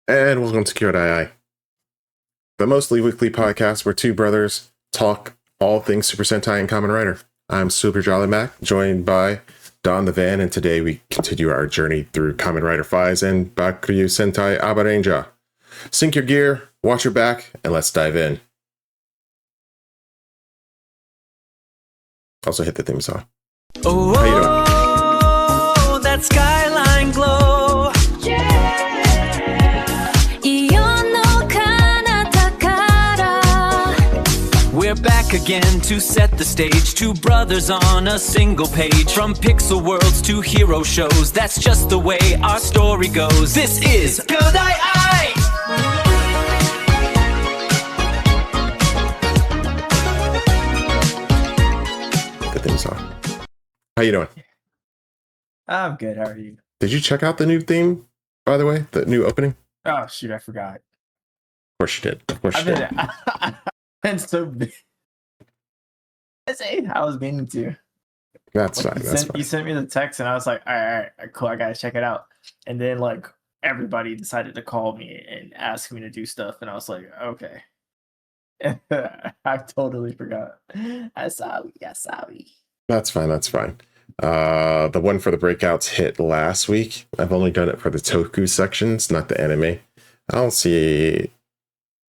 And welcome to Kyoudai Ai, the mostly weekly podcast where two brothers talk all things Super Sentai and Kamen Rider. I'm SuperJollyMac, joined by DonTheVan, and today we continue our journey through Kamen Rider Faiz and Bakuryuu Sentai Abaranger. Sync your gear, watch your back, and let's dive in. Also hit the theme song. Oh, how you doing? That skyline glow. We're back again to set the stage. Two brothers on a single page. From pixel worlds to hero shows. That's just the way our story goes. This is Kyoudai Ai. The theme song. How you doing? I'm good. How are you? Did you check out the new theme, by the way? The new opening? Oh, shoot. I forgot. Of course you did. Of course you did. I've been so busy. I was meaning to. That's fine. You sent me the text, and I was like, all right, cool. I gotta check it out. And then, everybody decided to call me and ask me to do stuff, and I was like, okay. I totally forgot. I'm sorry. That's fine. The one for the breakouts hit last week. I've only done it for the Toku sections, not the anime. I'll see.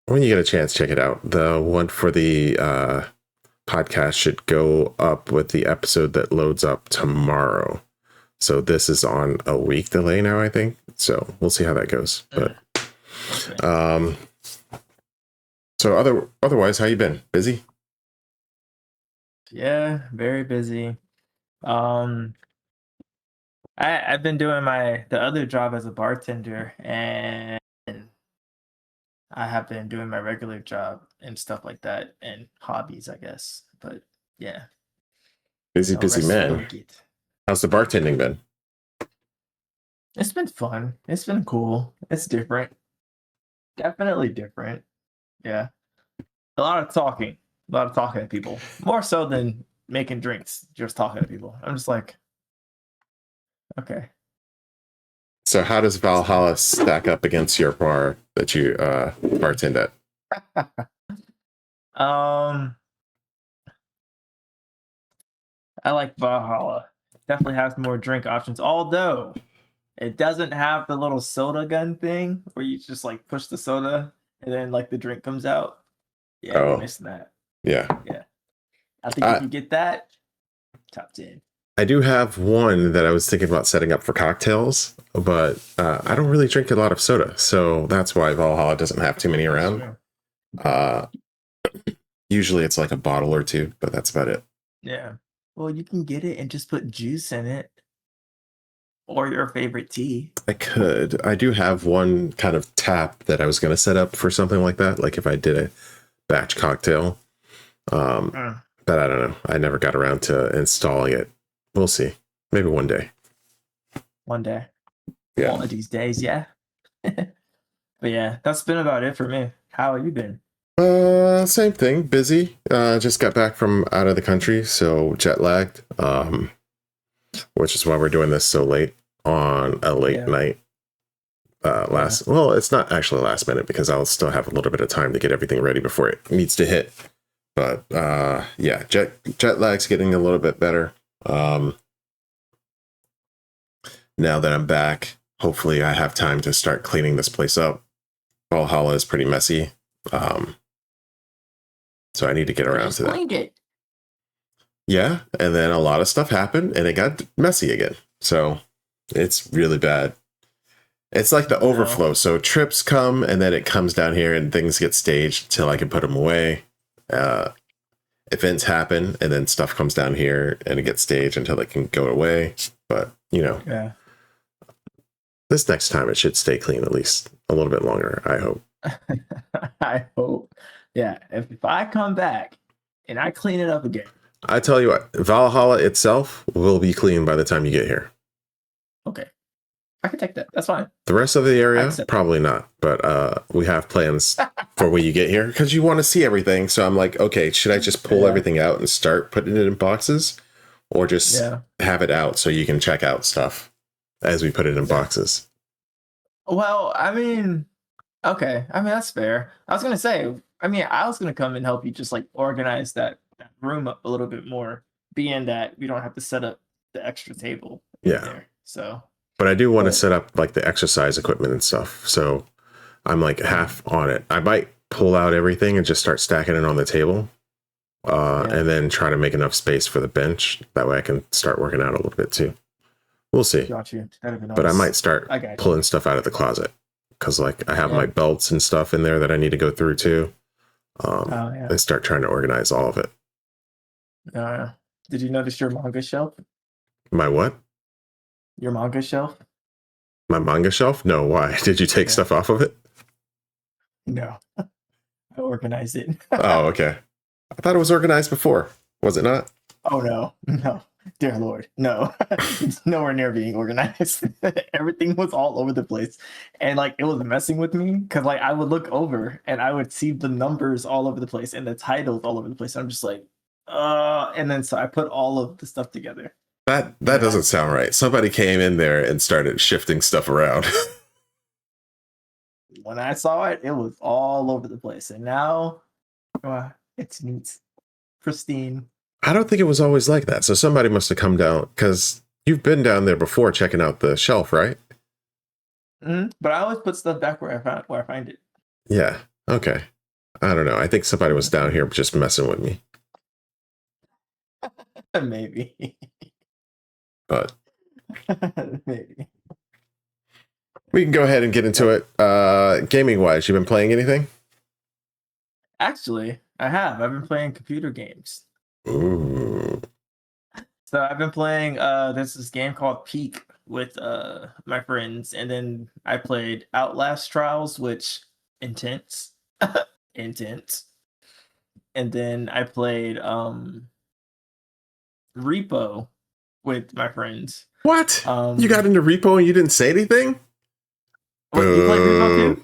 When you get a chance, check it out. The one for the podcast should go up with the episode that loads up tomorrow. So this is on a week delay now, I think. So we'll see how that goes. But so otherwise, how you been? Busy? Yeah, very busy. I've been doing the other job as a bartender, and I have been doing my regular job and stuff like that, and hobbies, I guess. But yeah, busy man. How's the bartending been? It's been fun. It's been cool. It's different. Definitely different. Yeah, a lot of talking to people, more so than making drinks. Just talking to people. I'm just like, okay. So how does Valhalla stack up against your bar that you bartend at? I like Valhalla. Definitely has more drink options, although it doesn't have the little soda gun thing where you just push the soda and then the drink comes out. Yeah, I'm missing that. Yeah. I think if you get that, top 10. I do have one that I was thinking about setting up for cocktails, but I don't really drink a lot of soda, so that's why Valhalla doesn't have too many around. Usually it's like a bottle or two, but that's about it. Yeah. Well, you can get it and just put juice in it, or your favorite tea. I could. I do have one kind of tap that I was going to set up for something like that, like if I did a batch cocktail. But I don't know. I never got around to installing it. We'll see. Maybe one day. One day. Yeah. One of these days, yeah. But yeah, that's been about it for me. How have you been? Same thing. Busy. Just got back from out of the country, so jet lagged. Which is why we're doing this so late on a late night. Well, it's not actually last minute because I'll still have a little bit of time to get everything ready before it needs to hit. But yeah, jet lag's getting a little bit better. Now that I'm back, hopefully I have time to start cleaning this place up. Valhalla is pretty messy. So I need to get around to that. It. Yeah, and then a lot of stuff happened and it got messy again. So it's really bad. It's like the overflow. So trips come and then it comes down here and things get staged until I can put them away. Events happen and then stuff comes down here and it gets staged until it can go away. But, this next time it should stay clean at least a little bit longer, I hope. I hope. Yeah, if I come back and I clean it up again. I tell you what, Valhalla itself will be clean by the time you get here. Okay. I can take that. That's fine. The rest of the area, probably not. But we have plans for when you get here because you want to see everything. So I'm like, okay, should I just pull everything out and start putting it in boxes? Or just have it out so you can check out stuff as we put it in boxes? Well, I mean, Okay, I mean that's fair. I was gonna say, I mean, I was gonna come and help you just like organize that room up a little bit more, being that we don't have to set up the extra table in Yeah. there. So, But I do want to but set up like the exercise equipment and stuff. So I'm like half mm, on it. I might pull out everything and just start stacking it on the table. yeah, And then try to make enough space for the bench. That way I can start working out a little bit too. We'll see. got you. That'd be But I nice. might start I got you. pulling stuff out of the closet because like I have my Yeah. belts and stuff in there that I need to go through too. Oh yeah. And start trying to organize all of it. Uh, did you notice your manga shelf? My what? Your manga shelf? My manga shelf? No, why? Did you take Yeah. stuff off of it? No, I organized it. Oh, okay. I thought it was organized before. Was it not? Oh no, no, dear Lord, no, it's nowhere near being organized. Everything was all over the place, and like it was messing with me because like I would look over and I would see the numbers all over the place and the titles all over the place. I'm just like, and then so I put all of the stuff together. That Yeah. doesn't sound right. Somebody came in there and started shifting stuff around. When I saw it, it was all over the place, and now it's neat, pristine. I don't think it was always like that. So somebody must have come down because you've been down there before checking out the shelf, right? But I always put stuff back where I find it. Yeah. Okay. I don't know. I think somebody was down here just messing with me. Maybe. But Maybe. we can go ahead and get into it. Gaming wise, you been playing anything? Actually, I have. I've been playing computer games. Ooh. So I've been playing there's this game called Peak with my friends, and then I played Outlast Trials, which intense. Intense. And then I played Repo with my friends. What? You got into Repo and you didn't say anything? What, you played Repo too?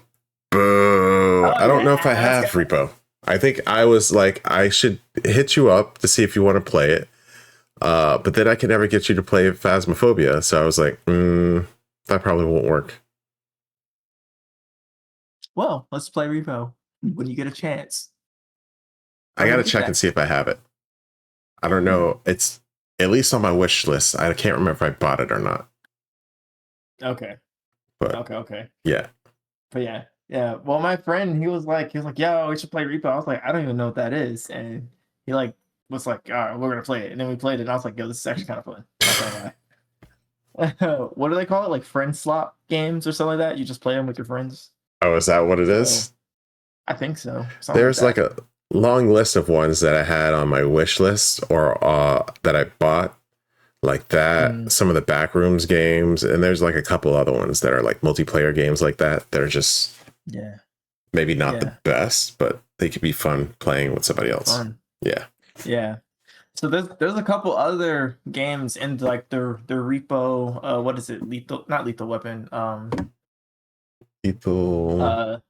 Boo. Oh, I don't know if I yeah, have let's go. Repo. I think I was like, I should hit you up to see if you want to play it. But then I could never get you to play Phasmophobia. So I was like, that probably won't work. Well, let's play Repo when you get a chance. I got to check and see if I have it. I don't know. It's at least on my wish list. I can't remember if I bought it or not. Okay. But Okay. yeah. But yeah. Well, my friend, he was like, yo, we should play Repo. I was like, I don't even know what that is. And he like was like, all right, we're gonna play it. And then we played it, and I was like, yo, this is actually kind of fun. Not gonna lie. What do they call it? Like friend slot games or something like that? You just play them with your friends? Oh, is that what it is? I think so. Something There's like like a long list of ones that I had on my wish list or that I bought, like that. Some of the Backrooms games, and there's like a couple other ones that are like multiplayer games like that. They're just maybe not the best, but they could be fun playing with somebody else. Fun. Yeah. So there's a couple other games in like the Repo. What is it? Not Lethal Weapon. Lethal.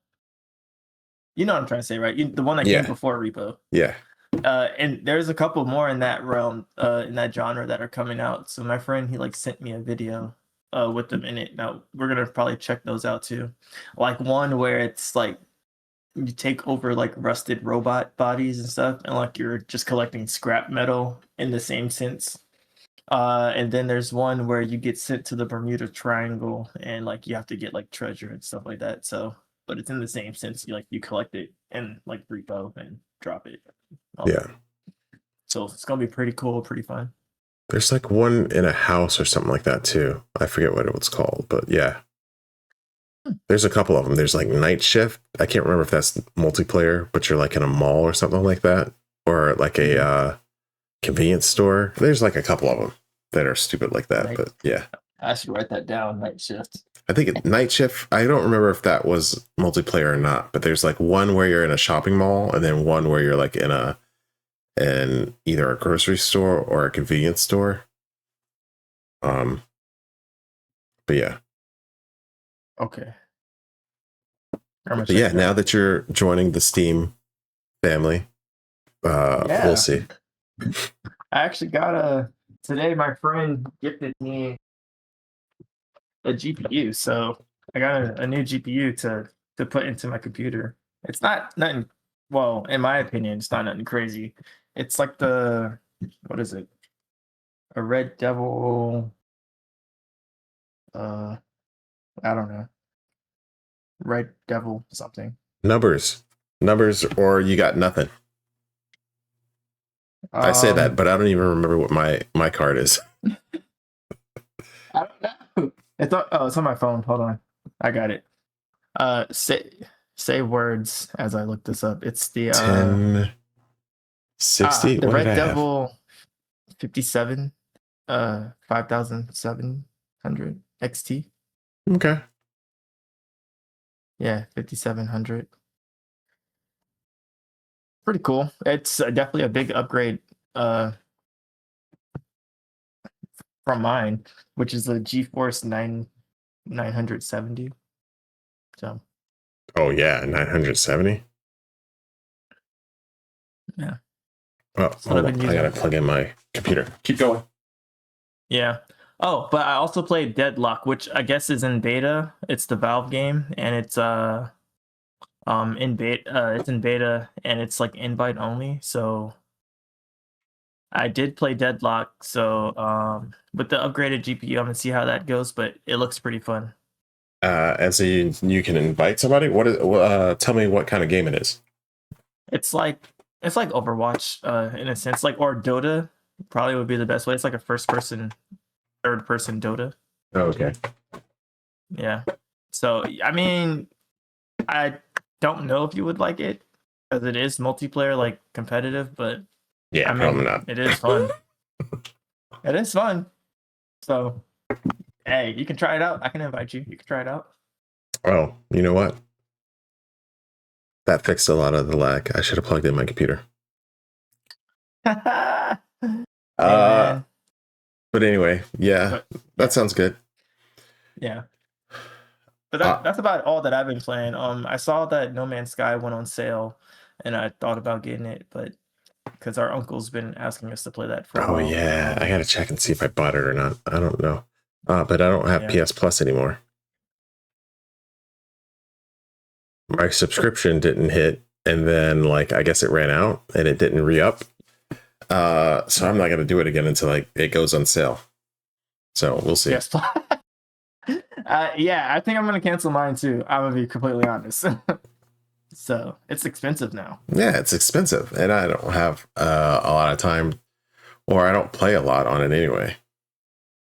You know what I'm trying to say, right? The one that came before Repo. Yeah. And there's a couple more in that realm, in that genre that are coming out. So my friend, he like sent me a video with them in it. Now we're gonna probably check those out too. Like one where it's like you take over like rusted robot bodies and stuff, and like you're just collecting scrap metal in the same sense. And then there's one where you get sent to the Bermuda Triangle and like you have to get like treasure and stuff like that. So, but it's in the same sense. You collect it and like repo and drop it. Yeah. So it's gonna be pretty cool, pretty fun. There's like one in a house or something like that too. I forget what it was called, but yeah. There's a couple of them. There's like Night Shift. I can't remember if that's multiplayer, but you're like in a mall or something like that, or like a convenience store. There's like a couple of them that are stupid like that, but yeah. I should write that down. Night Shift. I think Night Shift. I don't remember if that was multiplayer or not, but there's like one where you're in a shopping mall, and then one where you're like in either a grocery store or a convenience store. But yeah. Okay. But yeah, now that you're joining the Steam family, we'll see. I actually got today my friend gifted me a GPU, so I got a new GPU to to put into my computer. It's not nothing. Well, in my opinion, it's not nothing crazy. It's like what is it? A Red Devil. I don't know. Red Devil something. Numbers, or you got nothing. I say that, but I don't even remember what my card is. I don't know. It's on my phone. Hold on, I got it. Say words as I look this up. It's the 1060. the What Red did I have? Devil 57 5700 XT. Okay. Yeah, 5700. Pretty cool. It's definitely a big upgrade from mine, which is a GeForce 970. So Oh yeah, 970. yeah. Oh, That's what I've hold been on. I using. gotta plug in my computer. Keep going. Yeah. Oh, but I also played Deadlock, which I guess is in beta. It's the Valve game, and it's in beta, and it's like invite only. So I did play Deadlock. So with the upgraded GPU, I'm gonna see how that goes, but it looks pretty fun. And so you can invite somebody. What is? Tell me what kind of game it is. It's like Overwatch, in a sense, like, or Dota probably would be the best way. It's like a third person Dota. Oh, okay. Yeah. So I mean, I don't know if you would like it because it is multiplayer, like competitive, but Yeah, I mean, probably not. it is fun. It is fun. So hey, you can try it out. I can invite you. You can try it out. Oh, you know what? That fixed a lot of the lag. I should have plugged in my computer. Hey, man. But anyway, yeah, that sounds good. Yeah. But that's about all that I've been playing. I saw that No Man's Sky went on sale, and I thought about getting it, but because our uncle's been asking us to play that for a while. Yeah, I gotta check and see if I bought it or not. I don't know. But I don't have PS Plus anymore. My subscription didn't hit, and then like I guess it ran out and it didn't re-up. So I'm not gonna do it again until like it goes on sale. So we'll see. Yes. Yeah, I think I'm gonna cancel mine too. I'm gonna be completely honest. So it's expensive now. Yeah, it's expensive, and I don't have a lot of time, or I don't play a lot on it anyway.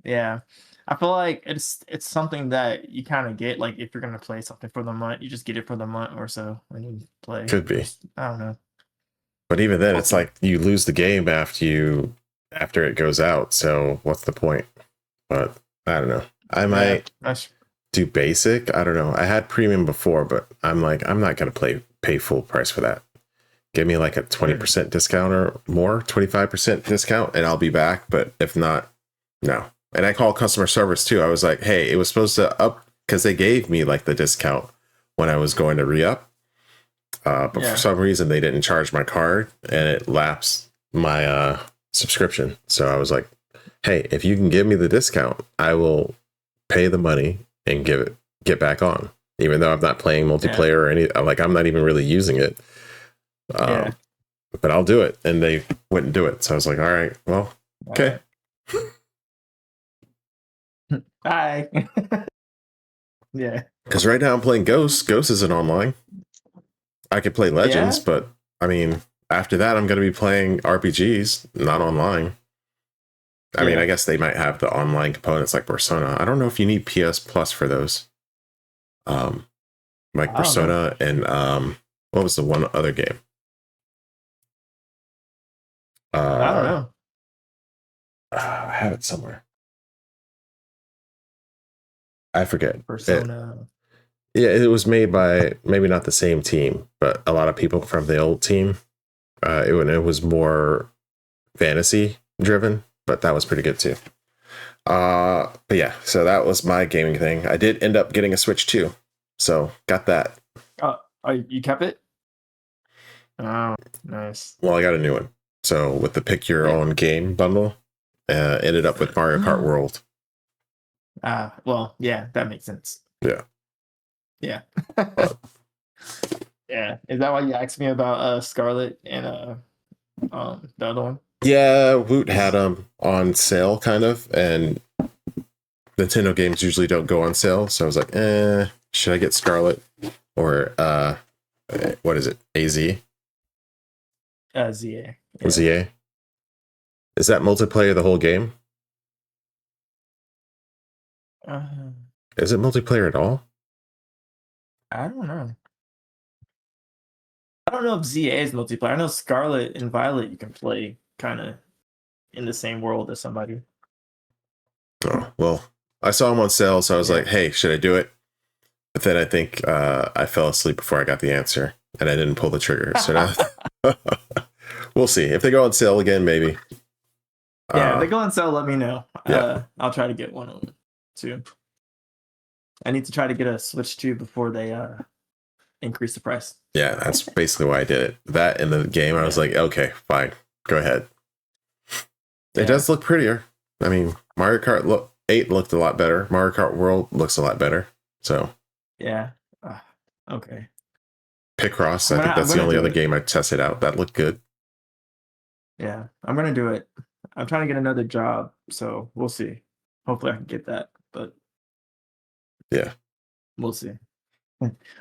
Yeah, I feel like it's something that you kind of get, like, if you're gonna play something for the month, you just get it for the month or so when you play. Could be. I don't know. But even then, it's like you lose the game after it goes out. So what's the point? But I don't know. I might do basic. I don't know. I had premium before, but I'm like, I'm not gonna pay full price for that. Give me like a 20% discount or more, 25% discount, and I'll be back. But if not, no. And I called customer service too. I was like, hey, it was supposed to up because they gave me like the discount when I was going to re-up. But for some reason they didn't charge my card and it lapsed my subscription. So I was like, hey, if you can give me the discount, I will pay the money and get back on. Even though I'm not playing multiplayer or any, like I'm not even really using it. But I'll do it. And they wouldn't do it. So I was like, all right, well, okay. Bye. Yeah. Because right now I'm playing Ghost. Ghost isn't online. I could play Legends, but I mean, after that, I'm going to be playing RPGs, not online. I mean, I guess they might have the online components like Persona. I don't know if you need PS Plus for those. Like Persona and what was the one other game? I don't know. I have it somewhere. I forget. Persona. It was made by maybe not the same team, but a lot of people from the old team. It was more fantasy driven, but that was pretty good too. But yeah, so that was my gaming thing. I did end up getting a Switch too, so got that. Oh, you kept it? Oh, nice. Well, I got a new one. So with the pick your own game bundle, ended up with Mario Kart World. Well, yeah, that makes sense. Yeah. Yeah. Yeah. Is that why you asked me about Scarlet and the other one? Yeah, Woot had them on sale, kind of, and Nintendo games usually don't go on sale, so I was like, should I get Scarlet or what is it? AZ? ZA. Yeah. ZA? Is that multiplayer the whole game? Is it multiplayer at all? I don't know. I don't know if ZA is multiplayer. I know Scarlet and Violet you can play kind of in the same world as somebody. Oh, well, I saw them on sale, so I was like, hey, should I do it? But then I think I fell asleep before I got the answer, and I didn't pull the trigger. So now we'll see. If they go on sale again, maybe. Yeah, if they go on sale, let me know. Yeah. I'll try to get one of them too. I need to try to get a Switch 2 before they increase the price. Yeah, that's basically why I did it. That in the game, I was like, okay, fine, go ahead. It does look prettier. I mean, Mario Kart 8 looked a lot better. Mario Kart World looks a lot better. So yeah, okay. Picross, I think that's the only other game I tested out that looked good. Yeah, I'm gonna do it. I'm trying to get another job, so we'll see. Hopefully, I can get that, but yeah, we'll see.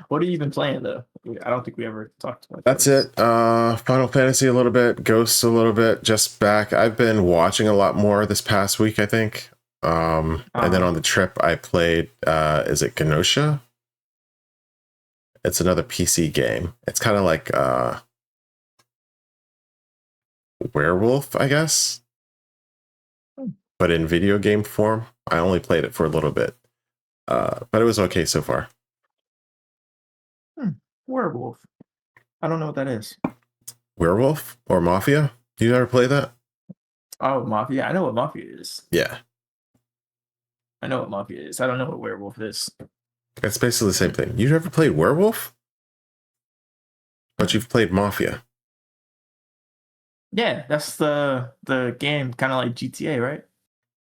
What have you been playing though? I don't think we ever talked about. That's it. Final Fantasy a little bit, Ghosts a little bit. Just back. I've been watching a lot more this past week, I think. And then on the trip, I played. Is it Genosha? It's another PC game. It's kind of like Werewolf, I guess, but in video game form. I only played it for a little bit, but it was okay so far. Werewolf. I don't know what that is. Werewolf or Mafia? You ever play that? Oh, Mafia. I know what Mafia is. Yeah. I know what Mafia is. I don't know what Werewolf is. It's basically the same thing. You ever played Werewolf? But you've played Mafia. Yeah, that's the game, kind of like GTA, right?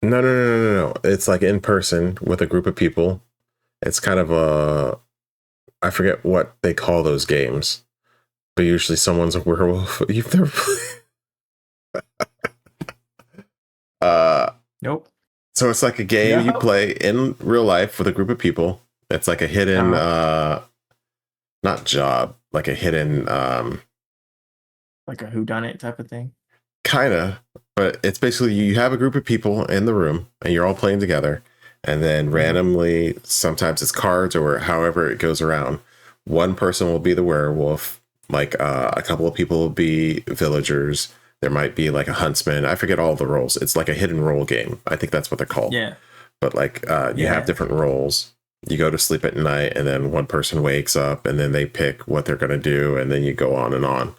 No. It's like in person with a group of people. It's kind of a... I forget what they call those games. But usually someone's a werewolf. You've never played... Nope. So it's like a game you play in real life with a group of people. It's like a hidden, not job, like a hidden, like a whodunit type of thing. Kind of, but it's basically you have a group of people in the room and you're all playing together, and then randomly, sometimes it's cards or however it goes around. One person will be the werewolf, like a couple of people will be villagers. There might be like a huntsman. I forget all the roles. It's like a hidden role game. I think that's what they're called. Yeah. But like you have different roles. You go to sleep at night and then one person wakes up and then they pick what they're going to do. And then you go on. And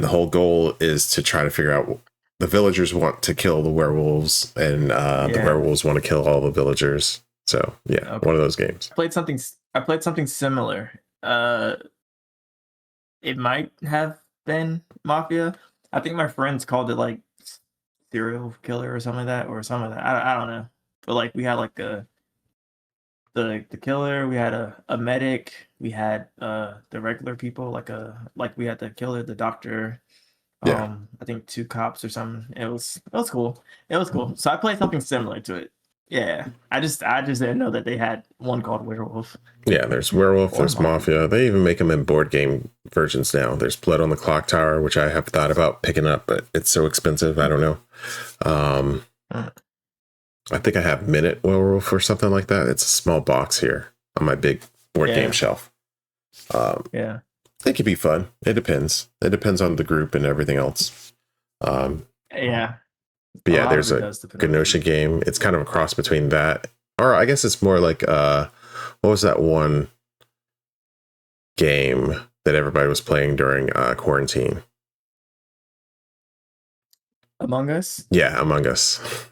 the whole goal is to try to figure out the villagers want to kill the werewolves and the werewolves want to kill all the villagers. So one of those games. I played something similar. It might have been Mafia. I think my friends called it like serial killer or something like that, I don't know. But like we had like the killer, we had a medic, we had the regular people, like we had the killer, the doctor, I think 2 cops or something. It was cool. So I played something similar to it. Yeah. I just didn't know that they had one called Werewolf. Yeah, there's Werewolf, there's Mafia. They even make them in board game versions now. There's Blood on the Clock Tower, which I have thought about picking up, but it's so expensive. I don't know. I think I have Minute Werewolf or something like that. It's a small box here on my big board game shelf. It could be fun. It depends. It depends on the group and everything else. But yeah, there's a Genosha game. It's kind of a cross between that, or I guess it's more like what was that one game that everybody was playing during quarantine? Among Us? Yeah, Among Us.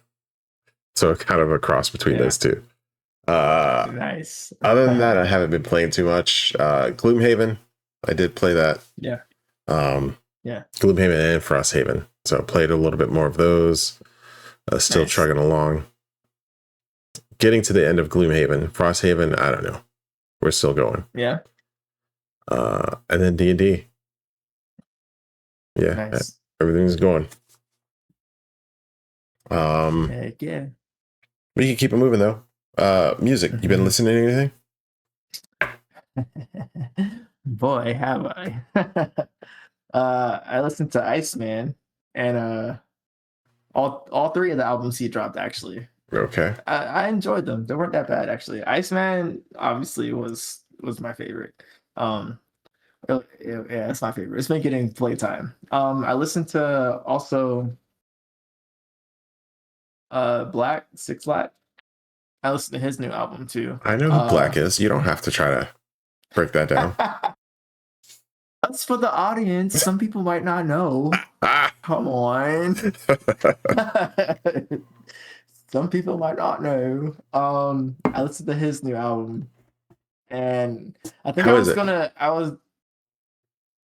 So kind of a cross between those two. Nice. Other than that, I haven't been playing too much. Gloomhaven, I did play that. Yeah. Gloomhaven and Frosthaven. So I played a little bit more of those. Still trugging along. Getting to the end of Gloomhaven. Frosthaven, I don't know. We're still going. Yeah. And then D&D. Yeah, Nice. everything's going. Heck yeah. We can keep it moving though. Music. You been listening to anything? Boy, have I. I listened to Iceman and all three of the albums he dropped actually. Okay. I enjoyed them. They weren't that bad actually. Iceman obviously was my favorite. Yeah, it's my favorite. It's been getting playtime. I listened to also Black Six Flat. I listened to his new album too. I know who Black is. You don't have to try to break that down. That's for the audience. Some people might not know. Come on. Some people might not know. I listened to his new album, and I think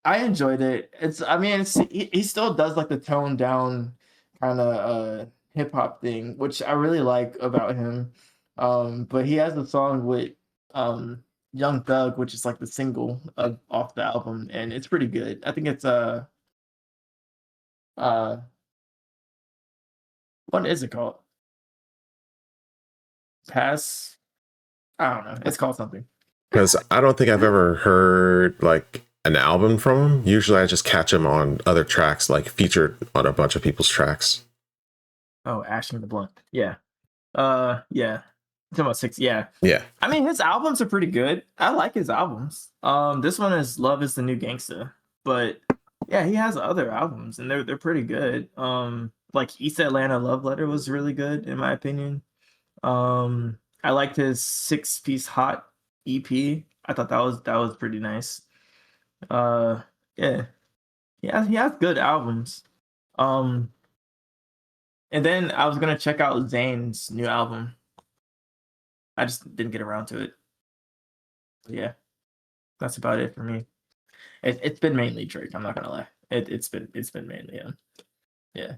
I enjoyed it. He still does like the toned down kind of hip hop thing, which I really like about him. But he has a song with Young Thug, which is like the single off the album, and it's pretty good. I think it's what is it called? Pass. I don't know. It's called something. Because I don't think I've ever heard like an album from him. Usually I just catch him on other tracks, like featured on a bunch of people's tracks. Oh, Ashton the Blunt. Yeah. Yeah. Talking about six. Yeah. Yeah. I mean, his albums are pretty good. I like his albums. This one is Love is the New Gangsta. But yeah, he has other albums and they're pretty good. Like East Atlanta Love Letter was really good in my opinion. I liked his 6-piece Hot EP. I thought that was pretty nice. Yeah. He has good albums. And then I was gonna check out Zayn's new album. I just didn't get around to it. Yeah, that's about it for me. It's been mainly Drake. I'm not gonna lie. It's been mainly him. Yeah,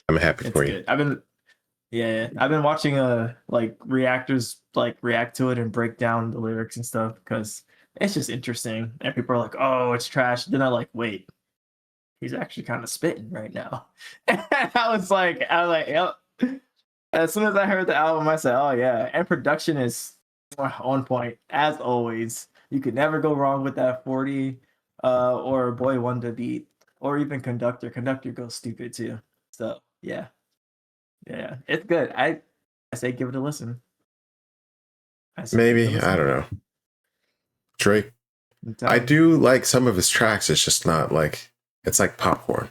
I'm happy for you. Good. I've been watching like reactors like react to it and break down the lyrics and stuff because it's just interesting. And people are like, "Oh, it's trash." Then I like, wait, he's actually kind of spitting right now. And I was like, yep. As soon as I heard the album, I said, "Oh yeah!" And production is on point as always. You could never go wrong with that 40 or Boy Wonder beat or even Conductor. Conductor goes stupid too. So yeah, it's good. I say give it a listen. Maybe I don't know. Drake. I do like some of his tracks. It's just not like it's like popcorn.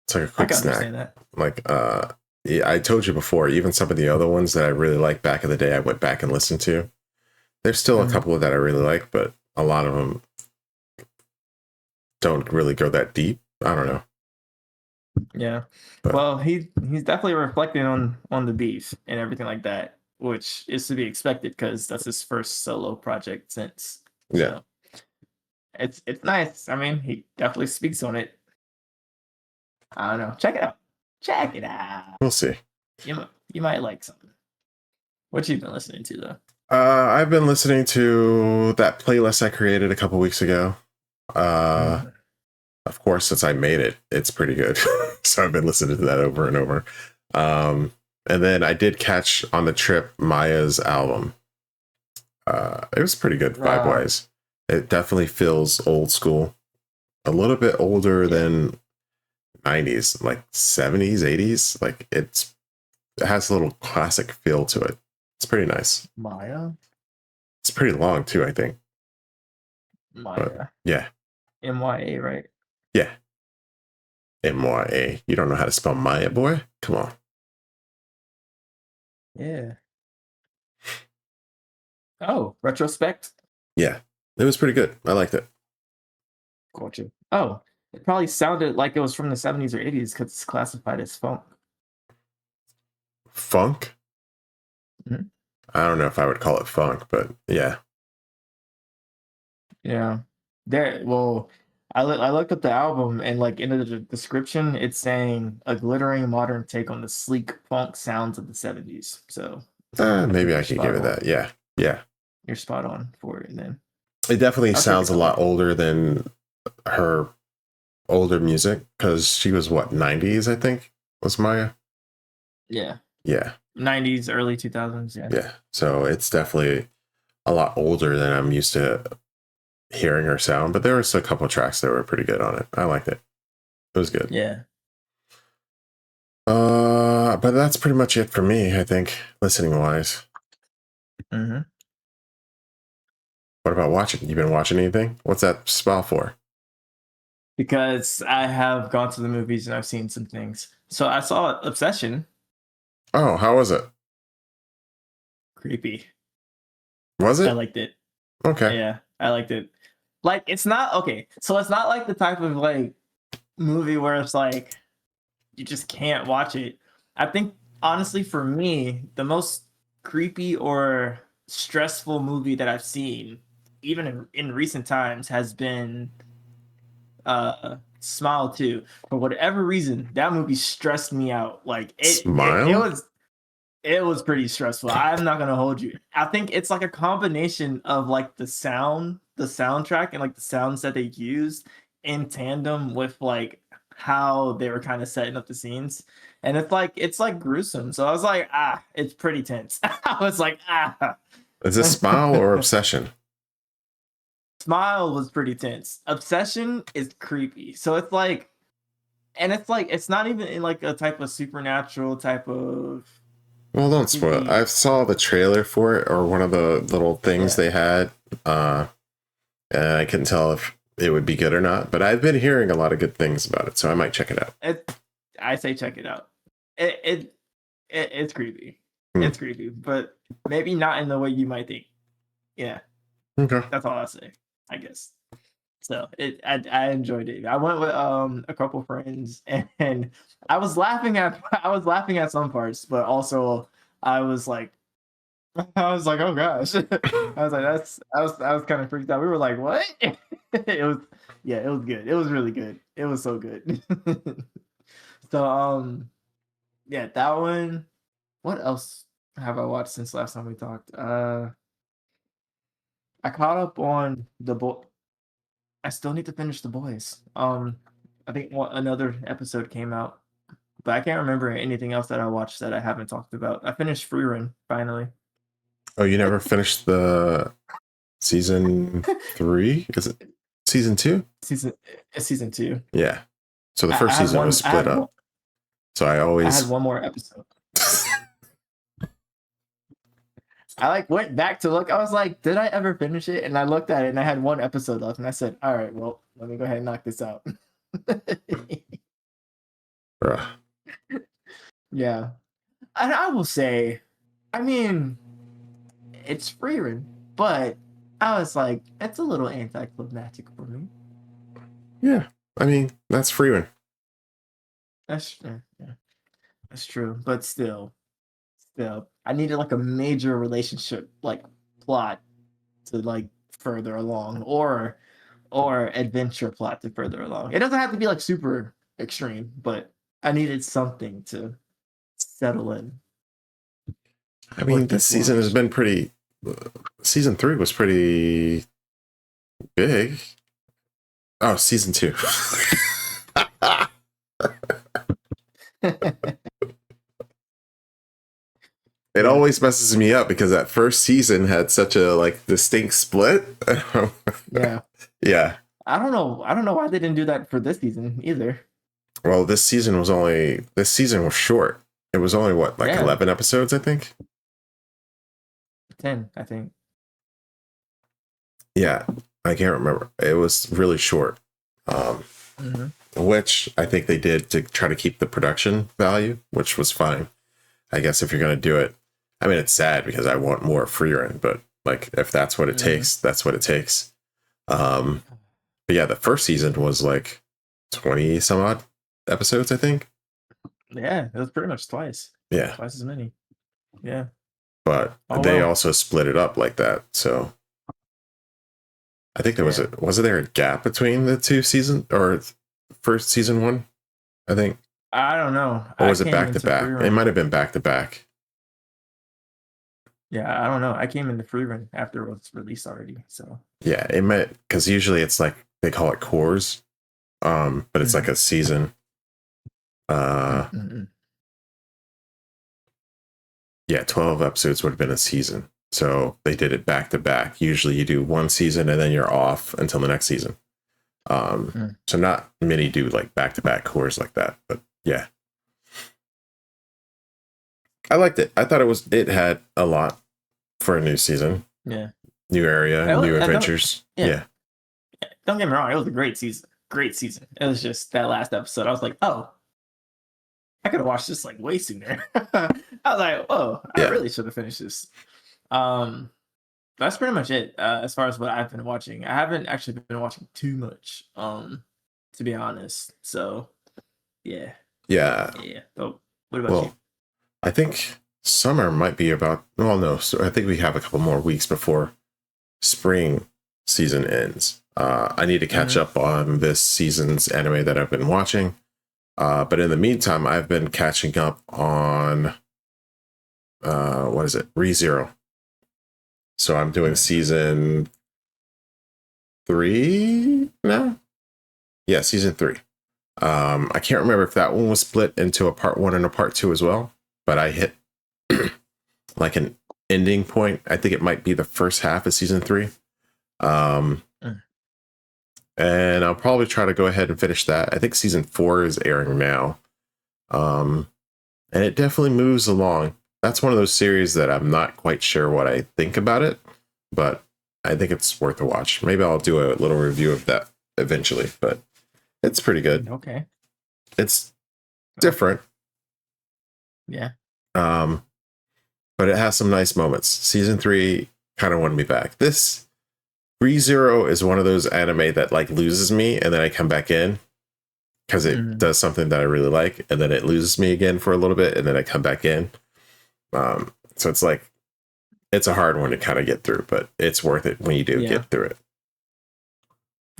It's like a quick snack. Like yeah, I told you before, even some of the other ones that I really liked back in the day, I went back and listened to. There's still a couple that I really like, but a lot of them don't really go that deep. I don't know. Yeah. But, well, he's definitely reflecting on the beef and everything like that, which is to be expected because that's his first solo project since. Yeah. So it's nice. I mean, he definitely speaks on it. I don't know. Check it out. Check it out. We'll see. You might like something. What you been listening to though? I've been listening to that playlist I created a couple weeks ago. Of course, since I made it, it's pretty good. So I've been listening to that over and over. And then I did catch on the trip Maya's album. It was pretty good vibe-wise. It definitely feels old school. A little bit older than 90s, like 70s, 80s. Like it has a little classic feel to it. It's pretty nice. Maya? It's pretty long too, I think. Maya. But, yeah. MYA, right? Yeah. MYA. You don't know how to spell Maya, boy? Come on. Yeah. Oh, retrospect? Yeah. It was pretty good. I liked it. Gotcha. Oh, it probably sounded like it was from the 70s or 80s because it's classified as funk. Funk? Mm-hmm. I don't know if I would call it funk, but yeah. Yeah. Well, I looked up the album and like in the description, it's saying a glittering modern take on the sleek funk sounds of the 70s. So Maybe I could give it that. Yeah. Yeah. You're spot on for it then. It definitely I'll check sounds it a out. lot older than her older music because she was what 90s, I think, was Maya. Yeah. Yeah, 90s, early 2000s. Yeah. yeah. So it's definitely a lot older than I'm used to hearing her sound. But there was a couple tracks that were pretty good on it. I liked it. It was good. Yeah. But that's pretty much it for me, I think, listening wise. Mm-hmm. What about watching? You been watching anything? What's that spell for? Because I have gone to the movies and I've seen some things. So I saw Obsession. Oh, how was it? Creepy. Was I it? liked it. Okay. Yeah, I liked it. Like, it's not okay. So it's not like the type of like movie where it's like you just can't watch it. I think honestly, for me, the most creepy or stressful movie that I've seen, even in recent times, has been Smile 2. For whatever reason, that movie stressed me out. Like Smile? it was pretty stressful. I'm not gonna hold you. I think it's like a combination of like the soundtrack, and like the sounds that they used in tandem with like how they were kind of setting up the scenes. And it's like gruesome. So I was like, it's pretty tense. I was like, Is this Smile or Obsession? Smile was pretty tense. Obsession is creepy. So it's like, and it's like it's not even in like a type of supernatural type of. Well, don't spoil it. I saw the trailer for it, or one of the little things they had, and I couldn't tell if it would be good or not. But I've been hearing a lot of good things about it, so I might check it out. I say check it out. It's creepy. Hmm. It's creepy, but maybe not in the way you might think. Yeah, Okay. that's all I say, I guess. So I enjoyed it. I went with a couple friends, and I was laughing at some parts, but also I was like, oh gosh. I was like, I was kind of freaked out. We were like, what? It was it was good. It was really good. It was so good. So yeah, that one. What else have I watched since last time we talked? I caught up on the boy. I still need to finish The Boys. I think another episode came out, but I can't remember anything else that I watched that I haven't talked about. I finished Free Run finally. Oh, you never finished the season 3? Is it season 2? Season 2. Yeah. So the first season was split up. So I had one more episode. I like went back to look. I was like, did I ever finish it? And I looked at it and I had one episode left, and I said, all right, well, let me go ahead and knock this out. Yeah. And I will say, I mean, it's Free Run, but I was like, it's a little anticlimactic for me. Yeah. I mean, that's Free Run. That's true. But still, I needed like a major relationship like plot to like further along, or adventure plot to further along. It doesn't have to be like super extreme, but I needed something to settle in. I mean, this season has been pretty. Season 3 was pretty big. Oh, season 2. It always messes me up because that first season had such a like distinct split. Yeah. Yeah. I don't know why they didn't do that for this season either. Well, this season was short. It was only what, like 11 episodes, I think. 10, I think. Yeah, I can't remember. It was really short. Which I think they did to try to keep the production value, which was fine. I guess if you're going to do it, I mean, it's sad because I want more Free Run, but like if that's what it takes, that's what it takes. But yeah, the first season was like 20 some odd episodes, I think. Yeah, it was pretty much twice. Yeah, twice as many. Yeah, but they also split it up like that. So I think there was there a gap between the two seasons or first season 1? I think. I don't know. Or was it back to back? It might have been back to back. Yeah, I don't know. I came in the free run after it was released already. So Yeah, it might, because usually it's like they call it cores, but it's like a season. Yeah, 12 episodes would have been a season. So they did it back to back. Usually you do one season and then you're off until the next season. So not many do like back to back cores like that, but yeah. I liked it. I thought it had a lot for a new season. Yeah. New area, new adventures. Yeah. Don't get me wrong, it was a great season. Great season. It was just that last episode. I was like, oh, I could have watched this like way sooner. I was like, oh, I really should have finished this. That's pretty much it as far as what I've been watching. I haven't actually been watching too much, to be honest. So, yeah. So, what about you? I think summer might be about. Well, no. So I think we have a couple more weeks before spring season ends. I need to catch up on this season's anime that I've been watching. But in the meantime, I've been catching up on what is it? ReZero. So I'm doing season 3 now. Yeah, season 3. I can't remember if that one was split into a part 1 and a part 2 as well, but I hit like an ending point. I think it might be the first half of season 3. And I'll probably try to go ahead and finish that. I think season 4 is airing now. And it definitely moves along. That's one of those series that I'm not quite sure what I think about it, but I think it's worth a watch. Maybe I'll do a little review of that eventually, but it's pretty good. Okay. It's different. Yeah. But it has some nice moments. Season 3 kind of won me back. This ReZero is one of those anime that like loses me and then I come back in because it does something that I really like, and then it loses me again for a little bit and then I come back in. So it's like, it's a hard one to kind of get through, but it's worth it when you do get through it.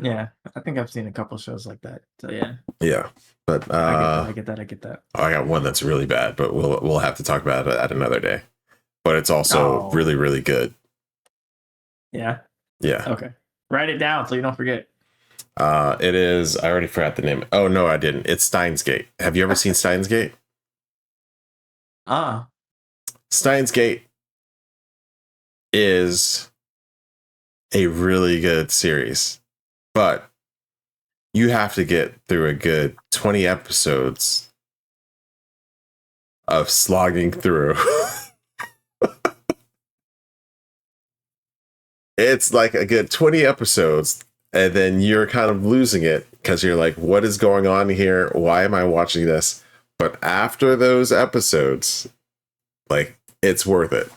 Yeah, I think I've seen a couple shows like that. So yeah, but I get that. I got one that's really bad, but we'll have to talk about it at another day. But it's also really, really good. Yeah. Okay, write it down so you don't forget. It is. I already forgot the name. Oh no, I didn't. It's Steins Gate. Have you ever seen Steins Gate? Steins Gate is a really good series, but you have to get through a good 20 episodes of slogging through. It's like a good 20 episodes, and then you're kind of losing it because you're like, what is going on here? Why am I watching this? But after those episodes, like, it's worth it.